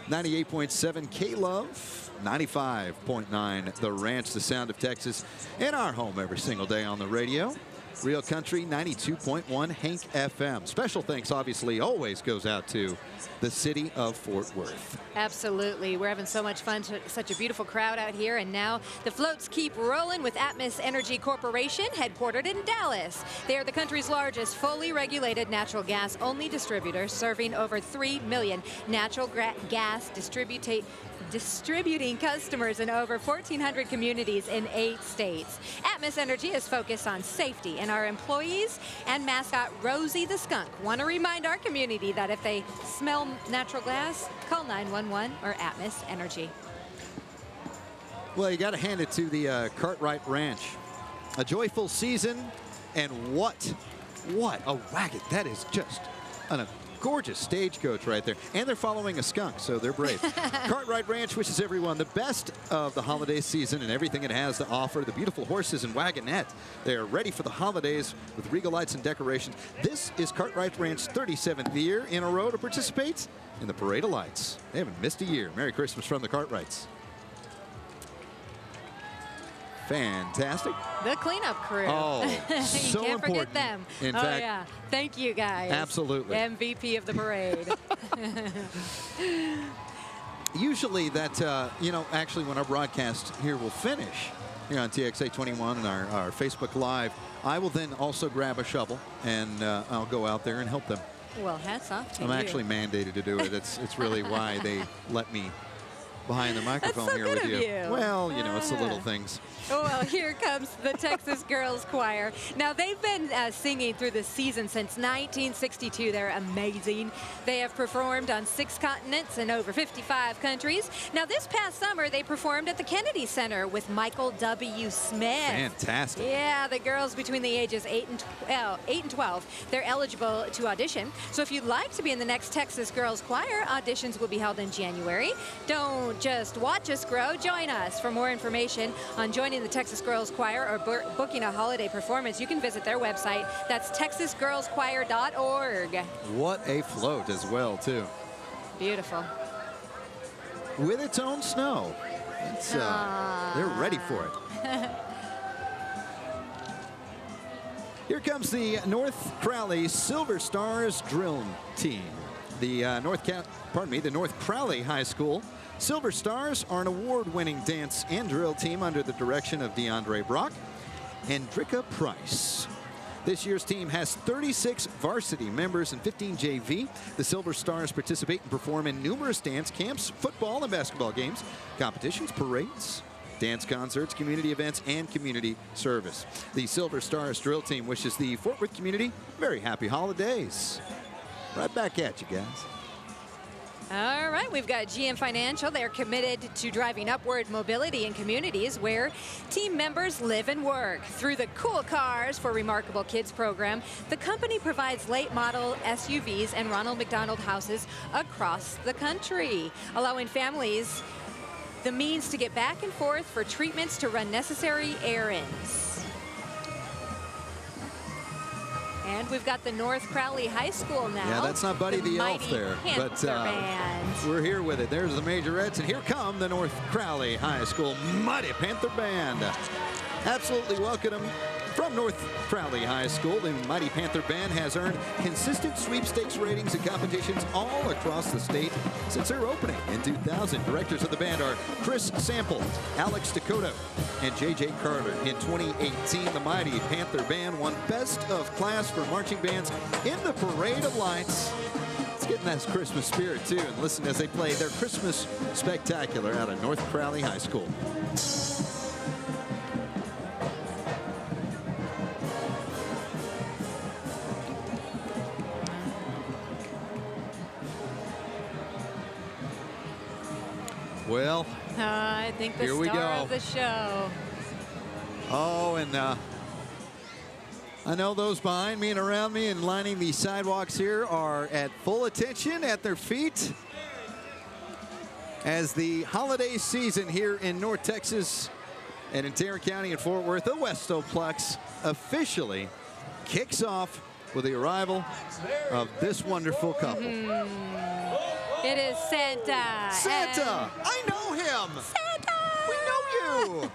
98.7 K-Love, 95.9 The Ranch, the sound of Texas, in our home every single day on the radio. Real Country, 92.1 Hank FM. Special thanks, obviously, always goes out to the city of Fort Worth. Absolutely. We're having so much fun. Such a beautiful crowd out here. And now the floats keep rolling with Atmos Energy Corporation, headquartered in Dallas. They are the country's largest fully regulated natural gas-only distributor, serving over 3 million natural gas distributing customers in over 1,400 communities in 8 states. Atmos Energy is focused on safety, and our employees and mascot Rosie the skunk want to remind our community that if they smell natural gas, call 911 or Atmos Energy. Well, you got to hand it to the Cartwright Ranch. A joyful season, and what a wagon. That is just a gorgeous stagecoach right there. And they're following a skunk, so they're brave. Cartwright Ranch wishes everyone the best of the holiday season and everything it has to offer. The beautiful horses and wagonette. They are ready for the holidays with regal lights and decorations. This is Cartwright Ranch's 37th year in a row to participate in the Parade of Lights. They haven't missed a year. Merry Christmas from the Cartwrights. Fantastic. The cleanup crew. Oh, you so can't important. forget them. In fact, yeah. Thank you, guys. Absolutely. MVP of the parade. Usually that, actually when our broadcast here will finish here on TXA 21 and our Facebook Live, I will then also grab a shovel and I'll go out there and help them. Well, hats off to you. I'm actually mandated to do it. It's really why they let me behind the microphone so here good with of you. you. Well, it's the little things. Well, here comes the Texas Girls Choir. Now, they've been singing through the season since 1962. They're amazing. They have performed on 6 continents and over 55 countries. Now, this past summer, they performed at the Kennedy Center with Michael W. Smith. Fantastic. Yeah, the girls between the ages 8 and 12, they're eligible to audition. So if you'd like to be in the next Texas Girls Choir, auditions will be held in January. Don't just watch us grow. Join us. For more information on joining the Texas Girls Choir or booking a holiday performance, you can visit their website. That's texasgirlschoir.org. What a float as well, too. Beautiful. With its own snow. They're ready for it. Here comes the North Crowley Silver Stars drill team. The North Crowley High School Silver Stars are an award-winning dance and drill team under the direction of DeAndre Brock and Dricka Price. This year's team has 36 varsity members and 15 JV. The Silver Stars participate and perform in numerous dance camps, football and basketball games, competitions, parades, dance concerts, community events, and community service. The Silver Stars drill team wishes the Fort Worth community very happy holidays. Right back at you guys. All right, we've got GM Financial. They're committed to driving upward mobility in communities where team members live and work. Through the Cool Cars for Remarkable Kids program, the company provides late model SUVs and Ronald McDonald houses across the country, allowing families the means to get back and forth for treatments to run necessary errands. And we've got the North Crowley High School now. Yeah, that's not Buddy the Elf there, but we're here with it. There's the Majorettes, and here come the North Crowley High School Mighty Panther Band. Absolutely welcome them from North Crowley High School. The Mighty Panther Band has earned consistent sweepstakes ratings and competitions all across the state since their opening in 2000. Directors of the band are Chris Sample, Alex Dakota, and JJ Carter. In 2018, the Mighty Panther Band won Best of Class for marching bands in the Parade of Lights. Let's get in that Christmas spirit, too, and listen as they play their Christmas Spectacular out of North Crowley High School. Well, I think the star of the show. Oh, and I know those behind me and around me and lining the sidewalks here are at full attention at their feet as the holiday season here in North Texas And in Tarrant County and Fort Worth, the Westoplex officially kicks off with the arrival of this wonderful couple. It is Santa. Santa! I know him! Santa! We know you!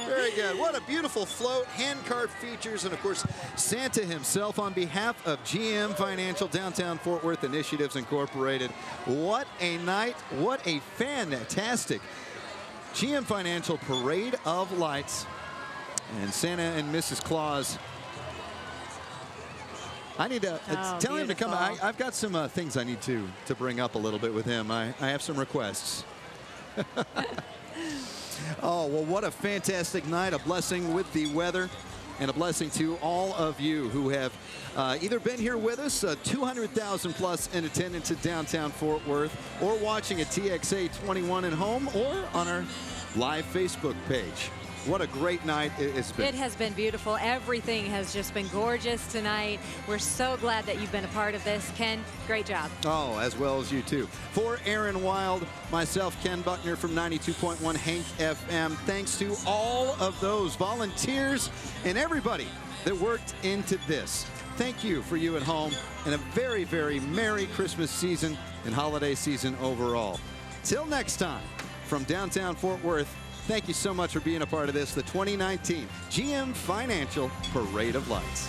Very good. What a beautiful float, hand-carved features, and of course, Santa himself on behalf of GM Financial Downtown Fort Worth Initiatives Incorporated. What a night. What a fantastic GM Financial Parade of Lights. And Santa and Mrs. Claus. I need to tell him to come. I've got some things I need to bring up a little bit with him. I have some requests. Oh, well, what a fantastic night. A blessing with the weather. And a blessing to all of you who have either been here with us, 200,000 plus in attendance at downtown Fort Worth, or watching at TXA 21 at home, or on our live Facebook page. What a great night it's been. It has been beautiful. Everything has just been gorgeous tonight. We're so glad that you've been a part of this. Ken, great job. Oh, as well as you too. For Aaron Wild, myself, Ken Buckner from 92.1 Hank FM, thanks to all of those volunteers and everybody that worked into this. Thank you for you at home, and a very, very Merry Christmas season and holiday season overall. Till next time, from downtown Fort Worth, thank you so much for being a part of this, the 2019 GM Financial Parade of Lights.